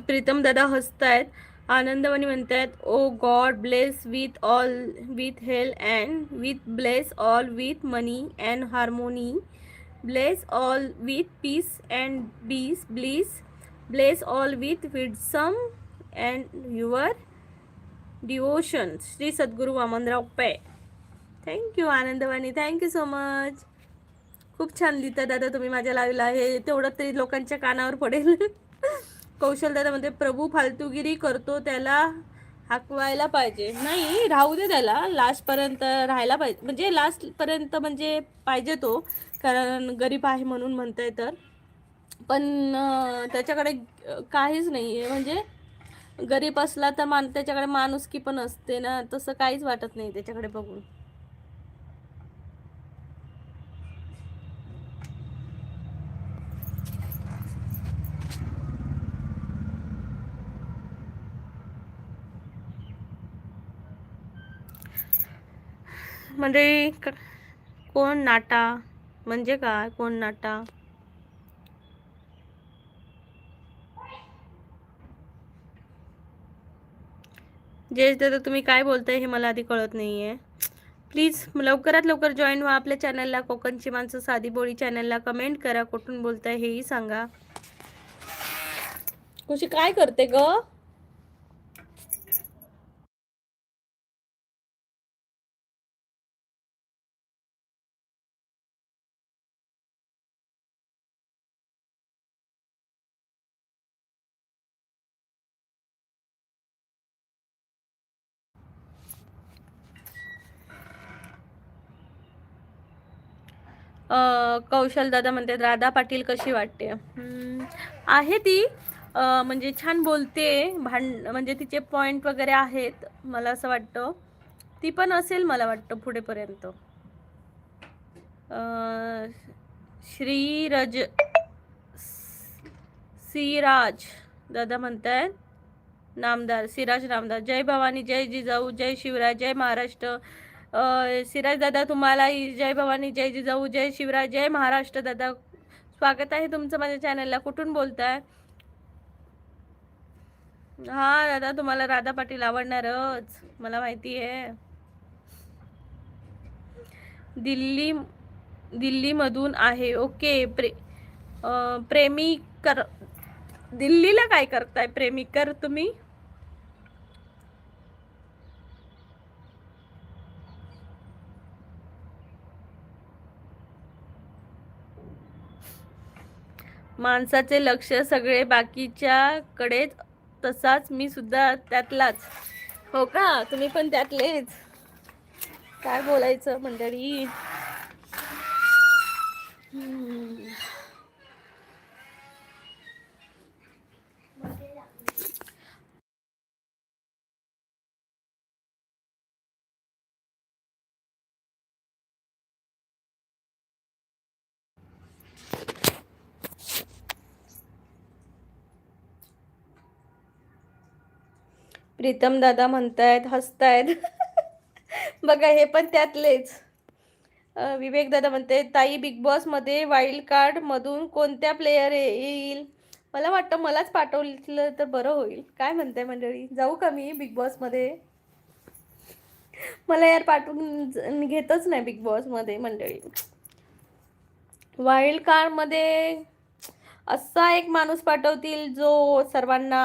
प्रीतम दादा हसतायत. आनंदवानी म्हणतायत oh god bless with all with health and with bless all with money and harmony. Bless all with peace and bliss. Bless all with wisdom and your devotion. Shri Sadguru Wamanrao Pai. Thank you Anandwani, thank you so much. खूप छान लिहिता दादा तुम्ही माझ्या लाईव्हला. हे तेवढं तरी लोकांच्या कानावर पडेल. कौशल दादा म्हणते प्रभू फालतूगिरी करतो, त्याला हाकवायला पाहिजे. नाही, राहू दे त्याला, लास्टपर्यंत राहायला पाहिजे. म्हणजे लास्टपर्यंत म्हणजे पाहिजे तो, कारण गरीब आहे म्हणून म्हणताय तर. पण त्याच्याकडे काहीच नाही आहे. म्हणजे गरीब असला तर त्याच्याकडे माणुसकी पण असते ना, तसं काहीच वाटत नाही त्याच्याकडे बघून. म्हणजे कोण नाटा म्हणजे काय? कोण नाटा? जयेश दादा तुम्ही काय बोलताय हे मला आधी कळत नाहीये. प्लीज लवकरात लवकर जॉईन व्हा आपल्या चॅनलला, कोकणची माणसं साधी बोळी चॅनलला. कमेंट करा कुठून बोलताय हेही सांगा. खुशी काय करते ग? कौशल दादा म्हणते राधा पाटील कशी वाटते? आहे ती, म्हणजे छान बोलते, म्हणजे तिचे पॉइंट वगैरे आहेत. मला असं वाटतं ती पण असेल, मला वाटतं पुढेपर्यंत. श्रीरज सिराज दादा म्हणतायत नामदार, सिराज नामदार. जय भवानी, जय जिजाऊ, जय शिवराय, जय महाराष्ट्र. सिराज दादा तुम्हाला जय भवानी, जय जिजाऊ, जय शिवराय, जय महाराष्ट्र. दादा स्वागत आहे तुमचं माझ्या चॅनलला. कुठून बोलताय? हा दादा, तुम्हाला राधा पाटील आवडणारच, मला माहिती आहे. दिल्लीमधून आहे. ओके. प्रेमी कर दिल्लीला काय करताय प्रेमिकर तुम्ही? माणसाचे लक्ष सगळे बाकीच्याकडेच, तसाच मी सुद्धा त्यातलाच. हो का? तुम्ही पण त्यातलेच? काय बोलायचं मंडळी. प्रीतम दादा म्हणतायत, हसतायत. बघा हे पण त्यातलेच. विवेक दादा म्हणते ताई बिग बॉस मध्ये वाईल्ड कार्ड मधून कोणत्या प्लेयर येईल? मला वाटतं मलाच पाठवलं तर बरं होईल. काय म्हणताय मंडळी, जाऊ का मी बिग बॉस मध्ये? मला यार पाठवून घेतच नाही बिग बॉस मध्ये मंडळी. वाईल्ड कार्ड मध्ये असा एक माणूस पाठवतील जो सर्वांना.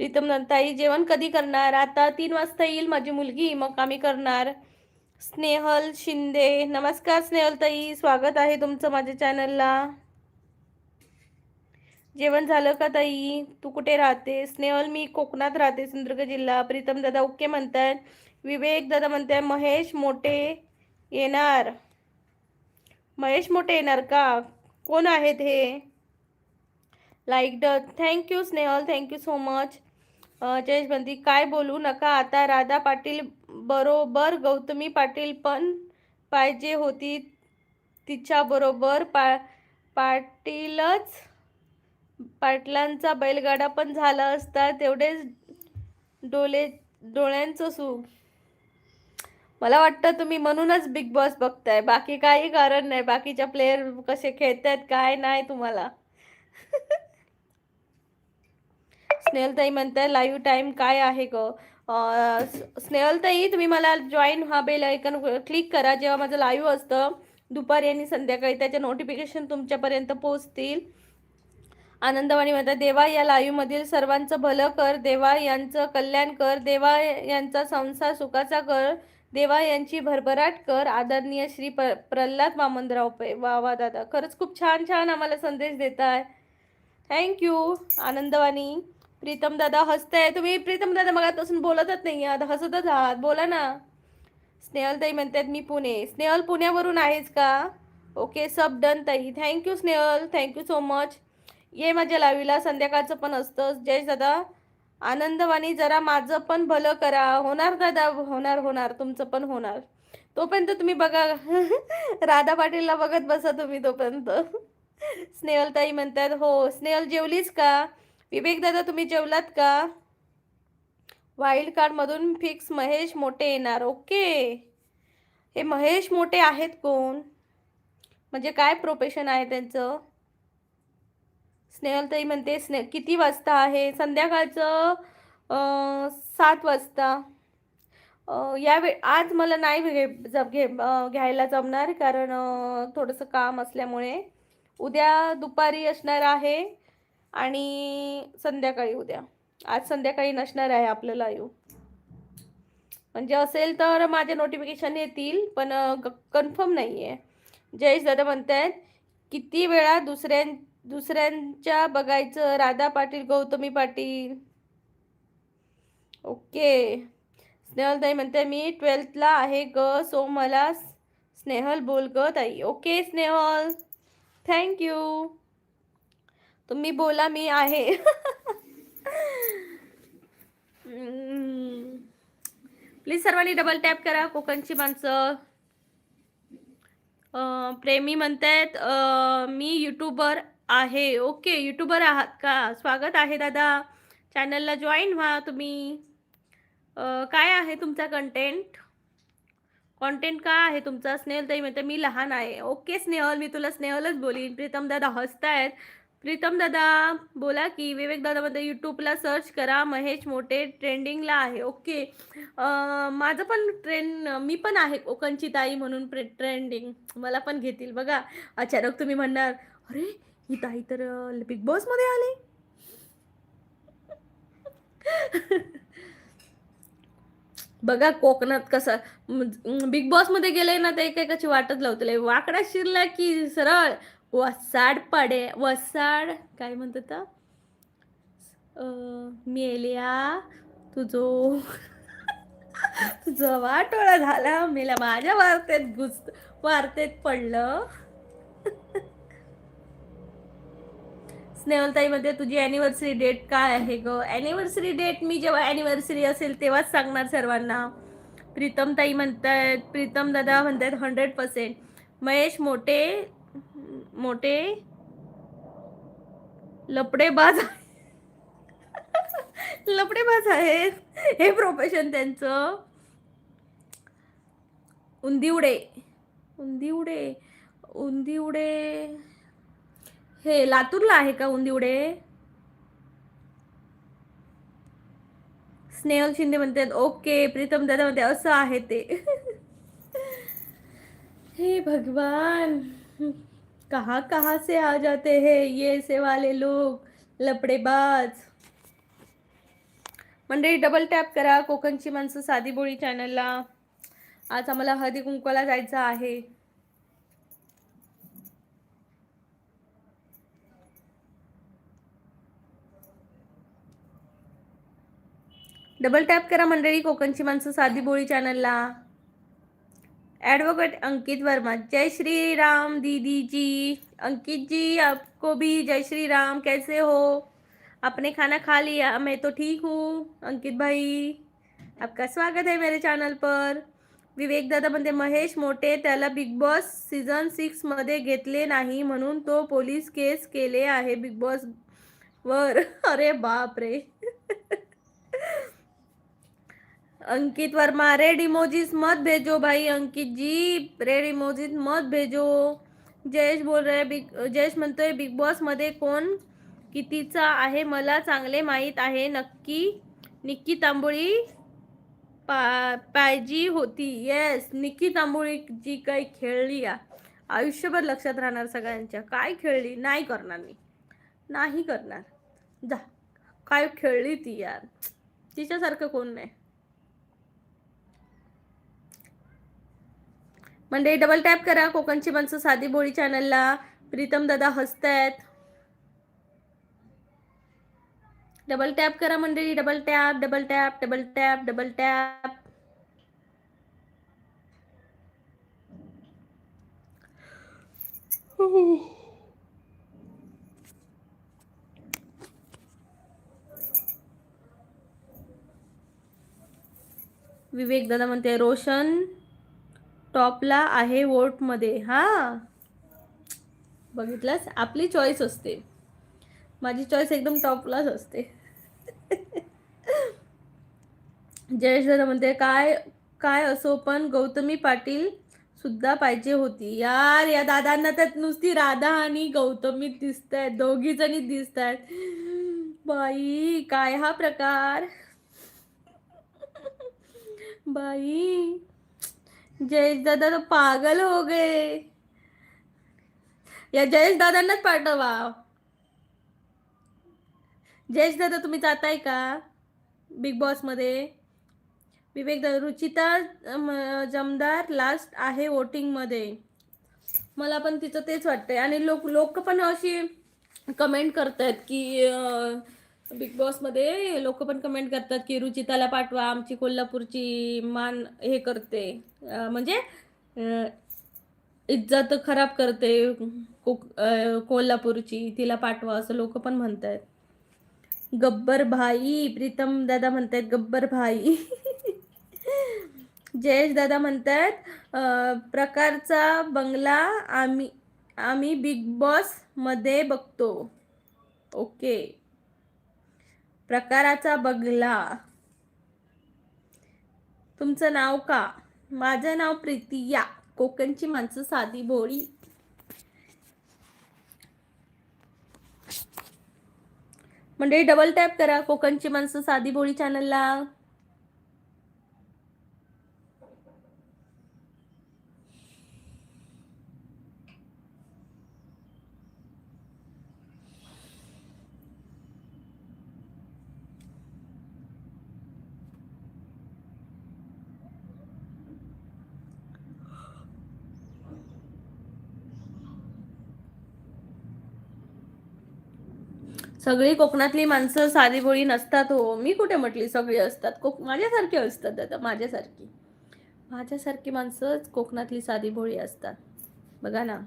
प्रीतम ताई जेवण कधी करणार? आता 3 वाजता येईल माझी मुलगी, मग आम्ही करणार. स्नेहल शिंदे, नमस्कार स्नेहल ताई, स्वागत आहे तुमचं माझ्या चॅनलला. जेवण झालं का ताई? तू कुठे राहते? स्नेहल मी कोकणात राहते, सिंधुदुर्ग जिल्हा. प्रीतम दादा ओके म्हणतायत. विवेक दादा म्हणताय महेश मोठे येणार. महेश मोठे येणार का? कोण आहेत हे? Like the. Thank you Snehal, thank you so much. जयेशबंदी काय बोलू नका आता. राधा पाटील बरोबर गौतमी पाटील पण पाहिजे होती तिच्या बरोबर. पाटलांचा बैलगाडा पण झाला असता, तेवढेच डोळ्यांचं सुख. मला वाटतं तुम्ही म्हणूनच बिग बॉस बघताय, बाकी काही कारण नाही. बाकीच्या प्लेयर कसे खेळतायत काय नाही तुम्हाला. स्नेहलताई म्हणताय लाईव्ह टाइम काय आहे ग? स्नेहलताई, तुम्ही मला जॉईन हा बेल आयकन क्लिक करा. जेव्हा माझं लाईव्ह असतं दुपारी आणि संध्याकाळी त्याचे नोटिफिकेशन तुमच्यापर्यंत पोहोचतील. आनंदवाणी म्हणतात, देवा या लाईव्ह मधील सर्वांचं भलं कर, देवा यांचं कल्याण कर, देवा यांचा संसार सुखाचा कर, देवा यांची भरभराट कर. आदरणीय श्री प्रल्हाद वामनराव पै. वा वा दादा, खरंच खूप छान छान आम्हाला संदेश देताय. थँक्यू आनंदवाणी. प्रीतम दादा हसताय तुम्ही. प्रीतम दादा मगापासून बोलतच नाही आहात, हसतच आहात, बोला ना. स्नेहल ताई म्हणतात मी पुणे. स्नेहल पुण्यावरून आहेस का? ओके, सब डन ताई. Thank you Snehal, thank you so much. ये माझ्या लावीला, संध्याकाळचं पण असतं. जय दादा. आनंदवाणी, जरा माझं पण भलं करा. होणार दादा, होणार होणार, तुमचं पण होणार. तोपर्यंत तुम्ही बघा राधा पाटीलला बघत बसा तुम्ही तोपर्यंत. स्नेहल ताई म्हणतात हो. स्नेहल जेवलीस का? विवेक दादा तुम्ही जेवलात का? वाईल्ड कार्ड मधून फिक्स महेश मोठे येणार. ओके, हे महेश मोठे आहेत कोण, म्हणजे काय प्रोफेशन आहे त्यांचं? स्नेहलताई म्हणते किती वाजता आहे? संध्याकाळचं 7 वाजता. आज मला नाही घ्यायला जमणार, कारण थोडंसं काम असल्यामुळे. उद्या दुपारी असणार आहे आणि संध्याकाळी उद्या. आज संध्याकाळी नसणार आहे आपलं लाईव्ह. म्हणजे असेल तर माझे नोटिफिकेशन येतील, पण कन्फर्म नाही आहे. जयेश दादा म्हणतात किती वेळा दुसऱ्यांच्या बघायचं. राधा पाटील, गौतमी पाटील. ओके. स्नेहलताई म्हणते मी 12th ला आहे ग, सो मला स्नेहल बोल ग ताई. Okay Snehal, thank you. तुम्ही बोला, मी आहे. प्लीज सर्वांनी डबल टॅप करा. कोकणची माणसं. प्रेमी म्हणतायत मी यूट्यूबर आहे. ओके, यूट्यूबर आहात का? स्वागत आहे दादा, चॅनलला जॉईन व्हा तुम्ही. काय आहे तुमचा कंटेंट काय आहे तुमचा? स्नेहल ताई म्हणते मी लहान आहे. ओके स्नेहल, मी तुला स्नेहलच बोलीन. प्रीतम दादा हसतायत. प्रीतम दादा बोला की. विवेक दादा म्हणते यूट्यूबला सर्च करा, महेश मोठे ट्रेंडिंगला आहे. ओके, माझं पण मी पण आहे कोकणची ताई म्हणून ट्रेंडिंग. मला पण घेतील बघा. अचानक तुम्ही म्हणणार अरे ही ताई तर बिग बॉस मध्ये आली. बघा कोकणात कसं बिग बॉस मध्ये गेले ना, ते एकेकाची वाटच लावतले. वाकडा शिरला की सरळ वसाड वसाड काय म्हणतात मेल्या तुझो वाटोळा झाला. मेला माझ्या वार्तेत पडलं. स्नेहलताईमध्ये तुझी ॲनिव्हर्सरी डेट काय आहे ग? ॲनिव्हर्सरी डेट मी जेव्हा ॲनिव्हर्सरी असेल तेव्हाच सांगणार सर्वांना. प्रीतमताई म्हणतात, प्रीतम दादा म्हणतात 100%. महेश मोठे लपडेबाज आहेत. हे प्रोफेशन त्यांचं. उंदिवडे हे लातूरला आहे का उंदिवडे? स्नेहल शिंदे म्हणतात ओके. प्रीतम दादा म्हणते असं आहे ते. हे भगवान, कहाँ से आ जाते हैं ये ऐसे वाले लोग, लपडेबाज. मंडळी डबल टॅप करा कोकणची माणसं साधी बोळी चॅनलला. आज आम्हाला हळदी कुंकवाला जायचं आहे. डबल टॅप करा मंडळी कोकणची माणसं साधी बोळी चॅनलला. एडवोकेट अंकित वर्मा, जय श्री राम दीदी जी. अंकित जी आपको भी जय श्री राम. कैसे हो? आपने खाना खा लिया? मैं तो ठीक हूँ अंकित भाई, आपका स्वागत है मेरे चॅनल पर. विवेक दादा म्हणते महेश मोठे त्याला बिग बॉस सीझन 6 मध्ये घेतले नाही म्हणून तो पोलीस केस केले आहे बिग बॉस वर. अरे बाप रे. अंकित वर्मा, रेड इमोजीज मत भेजो भाई. अंकित जी रेड इमोजीज मत भेजो. जयेश बोल रहे जयेश म्हणतोय बिग बॉस मध्ये कोण कितीचा आहे मला चांगले माहीत आहे. निक्की तांबोळी पाहिजे होती. येस, निकी तांबोळी जी काही खेळली या, आयुष्यभर लक्षात राहणार सगळ्यांच्या. काय खेळली, नाही करणार मी, नाही करणार. जा, काय खेळली ती यार, तिच्यासारखं कोण नाही. म्हणजे डबल टॅप करा कोकणची माणसं साधी बोळी चॅनलला. प्रीतम दादा हसतायत. डबल टॅप करा मंडळी, double tap, double tap, double tap, double tap. Vivek दादा म्हणते रोशन टॉपला आहे वोट मध्ये. हा, बघितलंस, आपली चॉईस असते. माझी चॉईस एकदम टॉपलाच असते. जयेश दादा म्हणते काय काय असो पण गौतमी पाटील सुद्धा पाहिजे होती यार. या दादांना तर नुसती राधा आणि गौतमी दिसत आहेत, दोघी जणी दिसत आहेत. बाई काय हा प्रकार. बाई जयेश दादा तो पागल हो गए. या जयेश दादांनाच पाठवा. जयेश दादा तुम्ही जाताय का बिग बॉस मध्ये? विवेक दादा रुचिता जमदार लास्ट आहे वोटिंग मध्ये. मला पण तिचं तेच वाटतंय. आणि लोक पण अशी कमेंट करतात की बिग बॉस मध्ये लोक पण कमेंट करतात की रुचिताला पाठवा, आमची कोल्हापूरची मान हे करते, म्हणजे इज्जत खराब करते कोल्हापूरची, तिला पाठवा असं लोक पण म्हणतात. गब्बर भाई, प्रीतम दादा म्हणतात गब्बर भाई. जयेश दादा म्हणतात प्रकारचा बंगला आम्ही आम्ही बिग बॉस मध्ये बघतो. ओके, प्रकाराचा बंगला. तुमचं नाव का? माझं नाव प्रीतिया, कोकणची माणसं साधी भोळी. म्हणजे डबल टॅप करा कोकणची माणसं साधी भोळी चॅनलला. सगळी कोकणातली माणसं साधी भोळी नसतात हो. मी कुठे म्हटली सगळी असतात. माझ्यासारखी असतात दादा, माझ्यासारखी माणसंच कोकणातली साधी भोळी असतात. बघा ना,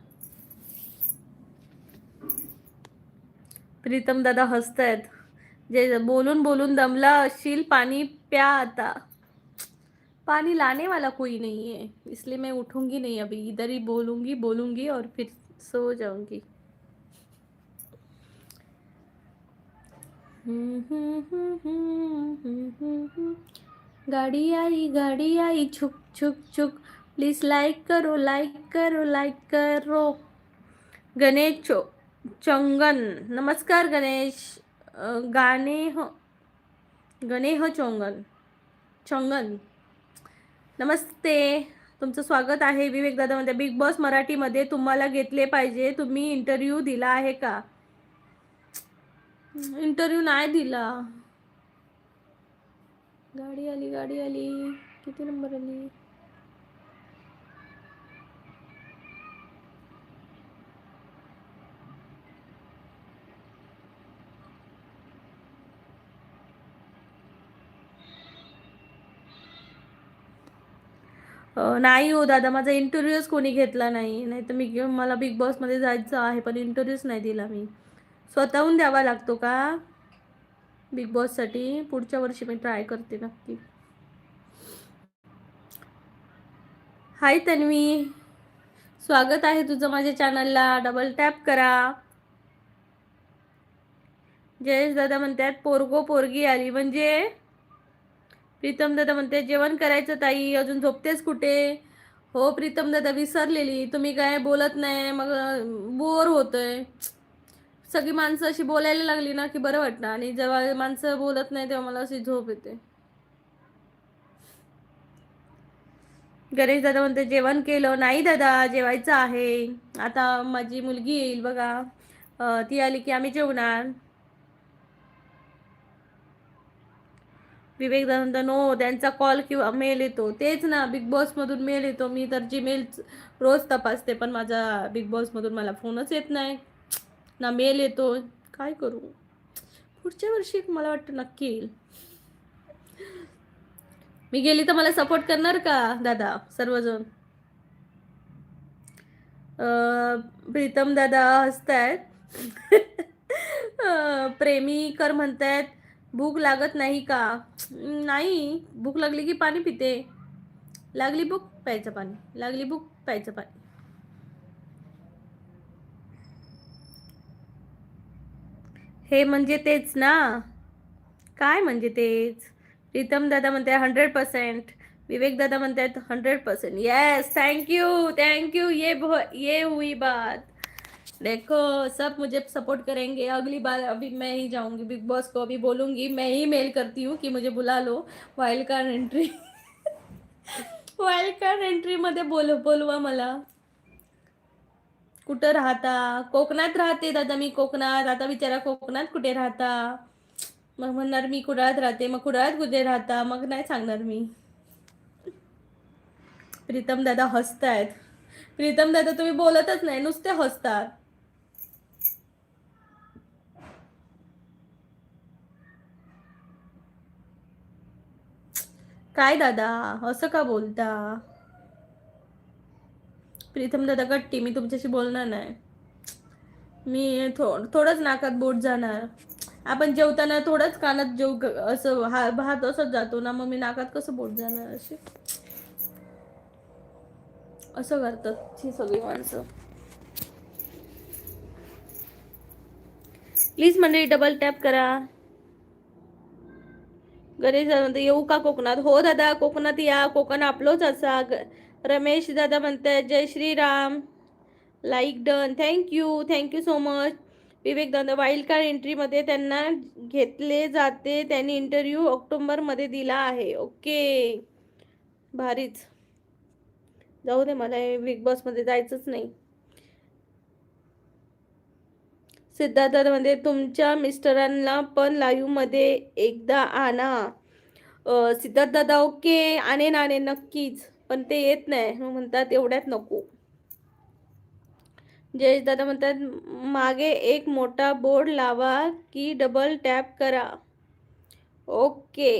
प्रीतम दादा हसतायत. जे बोलून बोलून दमला असशील, पाणी प्या आता. पानी लाने वाला कोई नहीं है, इसलिए मैं उठूंगी नहीं अभी, इधर ही बोलूंगी और फिर सो जाऊंगी. गाड़ी आई छुक छुक छुक, प्लीज लाइक करो. गणेश चोंगन, नमस्कार गणेश. गणेश चोंगन नमस्ते, तुमचं स्वागत आहे. विवेक दादा म्हणते बिग बॉस मराठीमध्ये तुम्हाला घेतले पाहिजे, तुम्ही इंटरव्ह्यू दिला आहे का? इंटरव्ह्यू नाही दिला. गाडी आली, किती नंबर आली? नाही हो दादा, माझा इंटरव्ह्यूच कोणी घेतला नाही. नाही तर मला बिग बॉसमध्ये जायचं आहे, पण इंटरव्ह्यूच नाही दिला मी. स्वतःहून द्यावा लागतो का बिग बॉससाठी? पुढच्या वर्षी मी ट्राय करते नक्की. हाय तन्वी, स्वागत आहे तुझं माझ्या चॅनलला. डबल टॅप करा. जयेश दादा म्हणतात पोरगो पोरगी आली म्हणजे. प्रीतम दादा म्हणते जेवण करायचं ताई, अजून झोपतेस कुठे? हो प्रीतम दादा, विसरलेली. तुम्ही काय बोलत नाही, मग बोर होतंय. सगळी माणसं अशी बोलायला लागली ना की बरं वाटतं, आणि जेव्हा माणसं बोलत नाही तेव्हा मला अशी झोप येते. गणेश दादा म्हणते जेवण केलं नाही दादा, जेवायचं आहे. आता माझी मुलगी येईल बघा. ती आली की आम्ही जेवणार. विवेक दादा म्हणता नो, त्यांचा कॉल किंवा मेल येतो. तेच ना, बिग बॉस मधून मेल येतो. मी तर जीमेल रोज तपासते, पण माझा बिग बॉस मधून मला फोनच येत नाही ना, मेल येतो. काय करू? पुढच्या वर्षी मला वाटतं नक्की येईल. मी गेली तर मला सपोर्ट करणार का दादा सर्वजण? प्रीतम दादा हसतायत. प्रेमीकर म्हणतायत भूक लागत नाही का? नाही, भूक लागली की पाणी पिते. लागली भूक प्यायचं पाणी, लागली भूक प्यायचं पाणी. हे म्हणजे तेच ना. काय म्हणजे तेच? प्रीतम दादा म्हणते 100%. विवेक दादा म्हणतात 100%. यस, थँक यू ये हुई बात. देखो, सब मुझे सपोर्ट करेंगे. अगली बार अभी मैं ही जाऊंगी बिग बॉस को, अभी बोलूंगी, मैं ही मेल करती हूँ कि मुझे बुला low wild card entry. Wild card entry मध्ये बोलवा मला. कुठं राहता? कोकणात राहते दादा मी, कोकणात. आता विचारा कोकणात कुठे राहता? मग म्हणणार मी कुडाळात राहते. मग कुडाळात कुठे राहता? मग नाही सांगणार मी. प्रीतम दादा हसतायत. प्रीतम दादा तुम्ही बोलतच नाही, नुसते हसतात. काय दादा असं का बोलता? प्रीतम दादा गट्टी, मी तुमच्याशी बोलणार नाही. मी थोडंच नाकात बोट जाणार. आपण जेवताना थोडंच कानात जेव असं भात असंच जातो ना, मग मी नाकात कसं बोट जाणार असे? असं करतात ही सगळी माणसं. प्लीज मंडळी डबल टॅप करा. गणेश दादा म्हणते येऊ का कोकणात? हो दादा, कोकणात या. कोकण आपलोच असा. रमेश दादा म्हणतात जय Shriram. Like done. Thank you so much. Vivek दादा वाईल्ड कार्ड एंट्रीमध्ये त्यांना घेतले जाते. त्यांनी इंटरव्ह्यू ऑक्टोबरमध्ये दिला आहे. ओके, भारीच. जाऊ दे, मला बिग बॉसमध्ये जायचंच नाही. सिद्धार्थ दादा म्हणजे तुमच्या मिस्टरांना पण लाईव्ह मध्ये एकदा आणा. सिद्धार्थ दादा ओके, आणेन नक्कीच, पण ते येत नाही. म्हणतात एवढ्यात नको. जयेश दादा म्हणतात मागे एक मोठा बोर्ड लावा की डबल टॅप करा. ओके,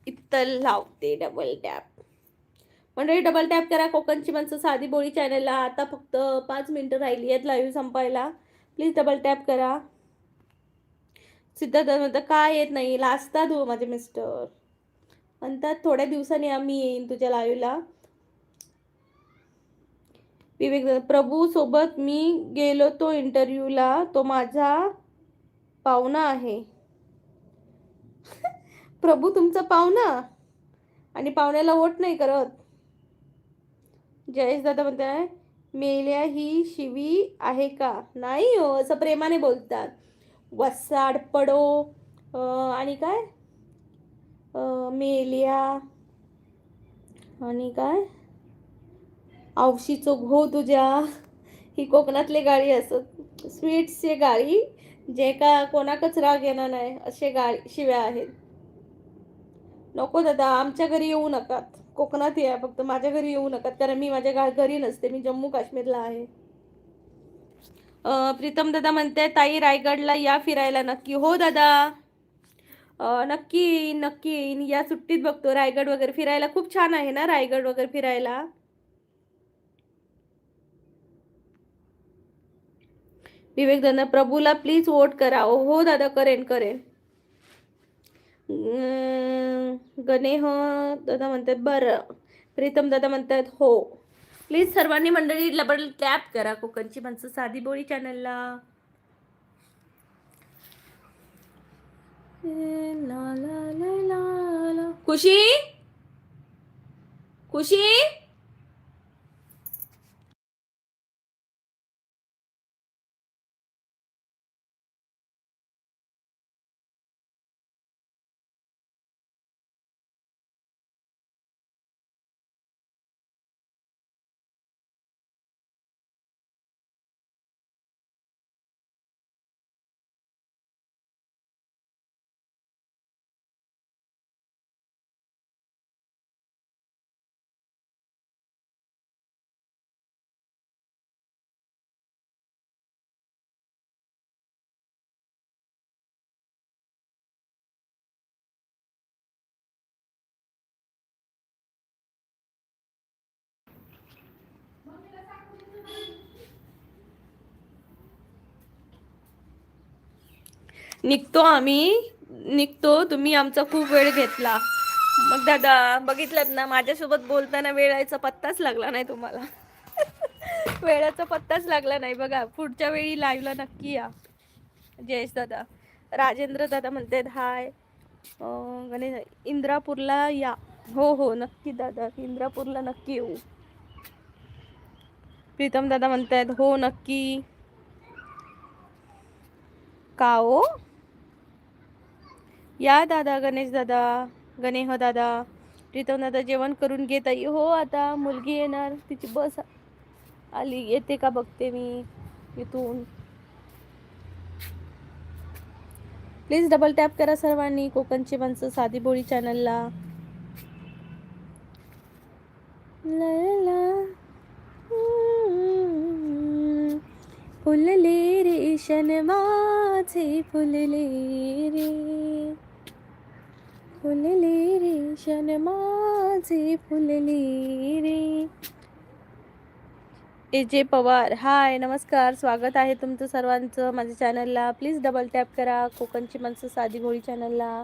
इथं लावते डबल टॅप. मंडळी डबल टॅप करा कोकणची माणसं साधी बोळी चॅनलला. आता फक्त 5 मिनिटं राहिली आहेत लाईव्ह संपायला. प्लीज डबल टॅप करा. सिद्धार्थ म्हणतात काय येत नाही, लाजतात हो माझे मिस्टर. म्हणतात थोड्या दिवसांनी आम्ही येईन तुझ्या लाईव्हला. विवेक प्रभू सोबत मी गेलो तो इंटरव्ह्यूला, तो माझा पाहुणा आहे. प्रभू तुमचा पाहुणा आणि पाहुण्याला वोट नाही करत. जयेश दादा म्हणताय मेल्या ही शिवी आहे का? नाही हो, असं प्रेमाने बोलतात. वसाड पडो आणि काय मेल्या आणि काय औशीचो घो तुझ्या. ही कोकणातली गाळी असत, स्वीट्सचे गाळी, जे का कोणाकच राग येणार नाही असे गाळी शिव्या आहेत. नको दादा, आमच्या घरी येऊ नका. कोकणात या फक्त, माझ्या घरी येऊ नका, कारण मी माझ्या घरी नसते, मी जम्मू काश्मीरला आहे. प्रीतम दादा म्हणते ताई रायगडला या फिरायला नक्की. हो दादा, नक्की या सुट्टीत बघतो. रायगड वगैरे फिरायला खूप छान आहे ना, रायगड वगैरे फिरायला. विवेक दादा प्रभूला प्लीज वोट करा. हो दादा, करेन. गणेश दादा म्हणतात बरं. प्रीतम दादा म्हणतात हो. प्लीज सर्वांनी मंडळी डबल टॅप करा कोकणची माणसं साधी बोळी चॅनलला. खुशी खुशी निघतो आम्ही, निघतो. तुम्ही आमचा खूप वेळ घेतला. मग दादा बघितलं ना, माझ्यासोबत बोलताना वेळाचा पत्ताच लागला नाही तुम्हाला. वेळाचा पत्ताच लागला नाही बघा. पुढच्या वेळी लाईव्हला नक्की या. जयेश दादा, राजेंद्र दादा म्हणतात हाय. गणेश इंद्रापूरला या. हो हो नक्की दादा, इंद्रापूरला नक्की येऊ. प्रीतम दादा म्हणतात हो नक्की. का हो या दादा, गणेश दादा, गणेश दादा. प्रीतम दादा जेवण करून घेत आहे. हो आता मुलगी येणार, तिची बस आली, येते का बघते मी इथून. प्लीज डबल टॅप करा सर्वांनी कोकणची माणसं साधी बोळी चॅनलला. फुलले रे शन माझे फुलले रे, फुलले रे शन माझे फुलले रे. जे पवार हाय, नमस्कार, स्वागत आहे तुमचं सर्वांचं माझ्या चॅनलला. प्लीज डबल टॅप करा कोकणची माणसं साधी भोळी चॅनलला.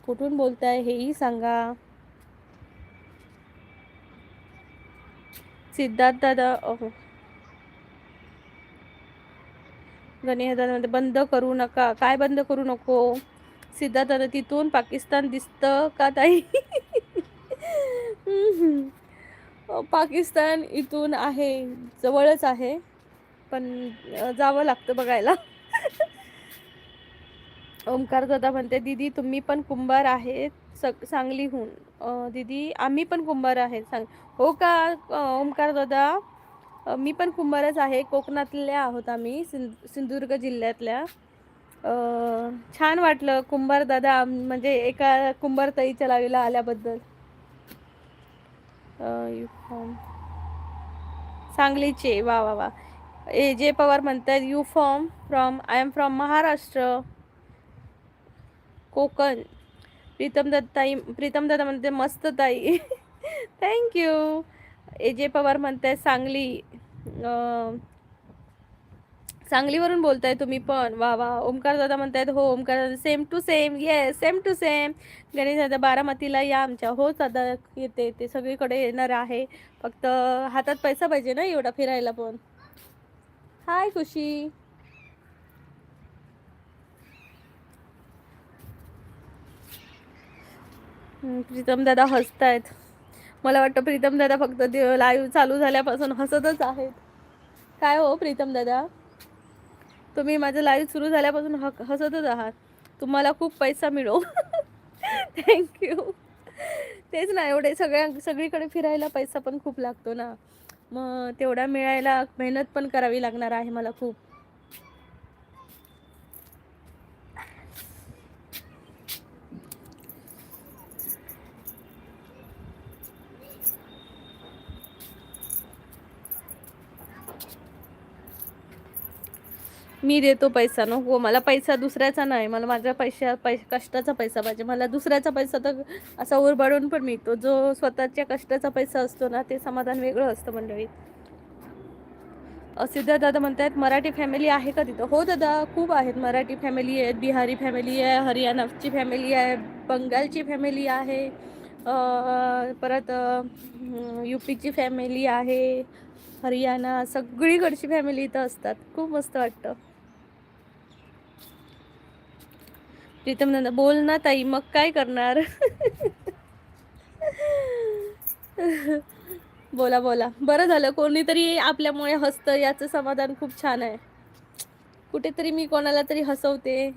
कुठून बोलताय हेही सांगा. सिद्धार्थ दादा, गणेश दादा बंद करू नका. काय बंद करू नको सिद्धार्थ दादा? तिथून पाकिस्तान दिसतं का ताई? पाकिस्तान इथून आहे, जवळच आहे, पण जावं लागतं बघायला. ओमकार दादा म्हणते दीदी तुम्ही पण कुंभार आहेत सांगलीहून. दीदी आम्ही पण कुंभार आहेत सांग. हो का ओमकार दादा, मी पण कुंभारच आहे. कोकणातल्या आहोत आम्ही, सिंधुदुर्ग जिल्ह्यातल्या. छान वाटलं कुंभार दादा, म्हणजे एका कुंभार ताईच्या लावीला आल्याबद्दल. सांगलीचे, वा वा वा. जे पवार म्हणतात you from I am from Maharashtra Konkan. Pritam दादा म्हणते मस्त ताई. थँक्यू. जे पवार म्हणताय सांगली, सांगलीवरून बोलताय तुम्ही पण, वा वा. ओमकार दादा म्हणतायत हो. ओमकार दादा same to same, yes same to same. Ganesh दादा बारामतीला या आमच्या. हो दादा येते, ते सगळीकडे येणार आहे, फक्त हातात पैसा पाहिजे ना एवढा फिरायला पण. हाय खुशी. प्रीतम दादा हसतायत. मला वाटतं प्रीतम दादा फक्त लाईव्ह चालू झाल्यापासून हसतच आहेत. काय हो प्रीतम दादा, तुम्ही माझं लाईव्ह सुरू झाल्यापासून हसतच आहात. तुम्हाला खूप पैसा मिळो. थँक्यू. तेच ना, एवढे सगळीकडे फिरायला पैसा पण खूप लागतो ना, मग तेवढा मिळायला मेहनत पण करावी लागणार आहे मला खूप. मी देतो पैसा नको मला. पैसा दुसऱ्याचा नाही, मला माझ्या कष्टाचा पैसा पाहिजे. मला दुसऱ्याचा पैसा तर असा उरबाडून पण मिळतो. जो स्वतःच्या कष्टाचा पैसा असतो ना, ते समाधान वेगळं असतं मंडळी. सिद्धार्थ दादा म्हणतात मराठी फॅमिली आहे का तिथं? हो दादा, खूप आहेत. मराठी फॅमिली आहे, बिहारी फॅमिली आहे, हरियाणाची फॅमिली आहे, बंगालची फॅमिली आहे, परत UPची फॅमिली आहे, हरियाणा, सगळीकडची फॅमिली इथं असतात. खूप मस्त वाटतं. प्रीतम दादा बोल ना ताई, मग काय करणार. बोला बोला. बरं झालं कोणीतरी आपल्यामुळे हसतं, याचं समाधान खूप छान आहे. कुठेतरी मी कोणाला तरी हसवते,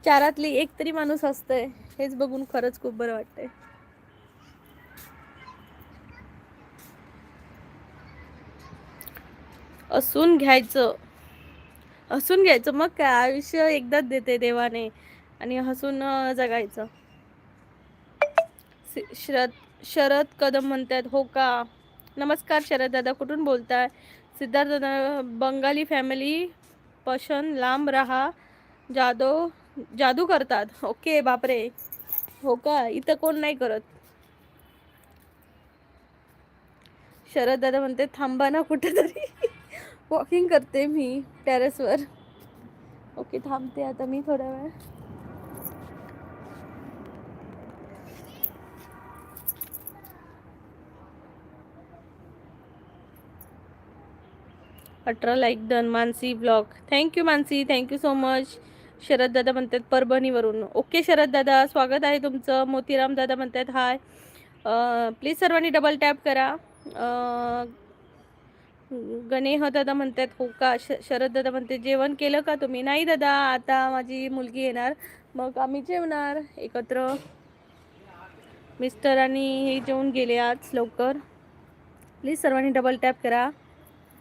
चारातली एक तरी माणूस हसतंय, हेच बघून खरंच खूप बरं वाटतंय. हसून घ्यायचं, हसून घ्यायचं, मग काय, आयुष्य एकदाच देते देवाने, आणि हसून जगायचं. शरद कदम म्हणतात हो का. नमस्कार शरद दादा, कुठून बोलताय? सिद्धार्थ दादा बंगाली फॅमिली पशन लांब रहा, जादू करतात. ओके बापरे, हो का, इथं कोण नाही करत. शरद दादा म्हणते थांबा ना कुठेतरी. वॉकिंग करते मी टेरेसवर. ओके, थांबते आता मी थोडा वेळ. अठरा like done. Mansi blog, thank you Mansi, thank you so much. Sharad दादा म्हणतात परभणीवरून. ओके शरद दादा, स्वागत आहे तुमचं. मोतीराम दादा म्हणतात हाय. प्लीज सर्वांनी डबल टॅप करा. गणेह दादा म्हणतात हो का. शरद दादा म्हणते जेवण केलं का तुम्ही? नाही दादा, आता माझी मुलगी येणार, मग आम्ही जेवणार एकत्र. मिस्टर आणि हे जेवून गेले आज लवकर. प्लीज सर्वांनी डबल टॅप करा.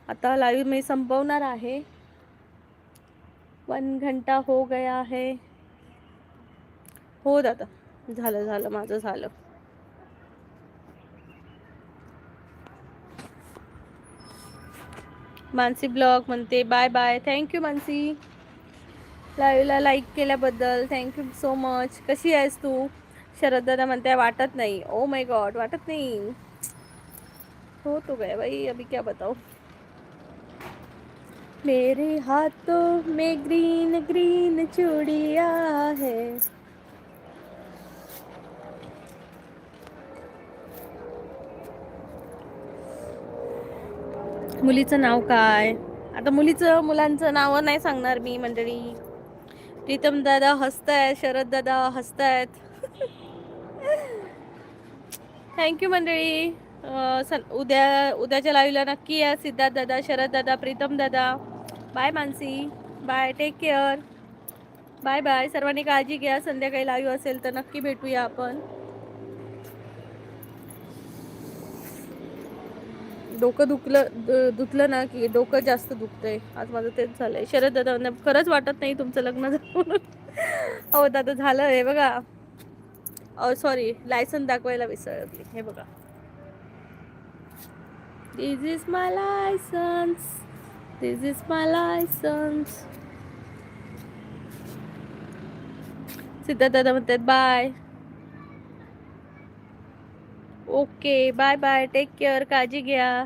आता लाईव्ह मी संपवणार आहे. 1 घंटा हो गया है. हो दादा, झालं झालं, माझं झालं. मानसी ब्लॉग म्हणते बाय बाय. थँक्यू मानसी, लाईव्हला लाईक केल्याबद्दल थँक्यू सो मच. कशी आहेस तू? शरद दादा म्हणते वाटत नाही. ओ माय गॉड, वाटत नाही. हो तो गया भाई, अभी क्या बताओ. मेरे हाथों में ग्रीन ग्रीन चूड़िया है. मुलीचं नाव काय? आता मुलांचं नाव नाही सांगणार मी मंडळी. प्रीतम दादा हसतायत, शरद दादा हसतायत. थँक्यू मंडळी. उद्याच्या लाईव्हला नक्की या. सिद्धार्थ दादा, शरद दादा, प्रीतम दादा. Bye Mansi, bye, take care. Bye bye. सर्वांनी काळजी घ्या. संध्याकाळी लाईव्ह असेल तर नक्की भेटूया आपण. डोकं दुखलं ना की डोकं जास्त दुखतंय. आज माझं तेच झालंय. शरद दादा खरंच वाटत नाही तुमचं लग्न झालं म्हणून. हो दादा झालं हे बघा. सॉरी, लायसन दाखवायला विसरली. हे बघा, this is my license, this is my license. Siddharth दादा म्हणतात bye. Okay, bye bye, take care, काळजी घ्या.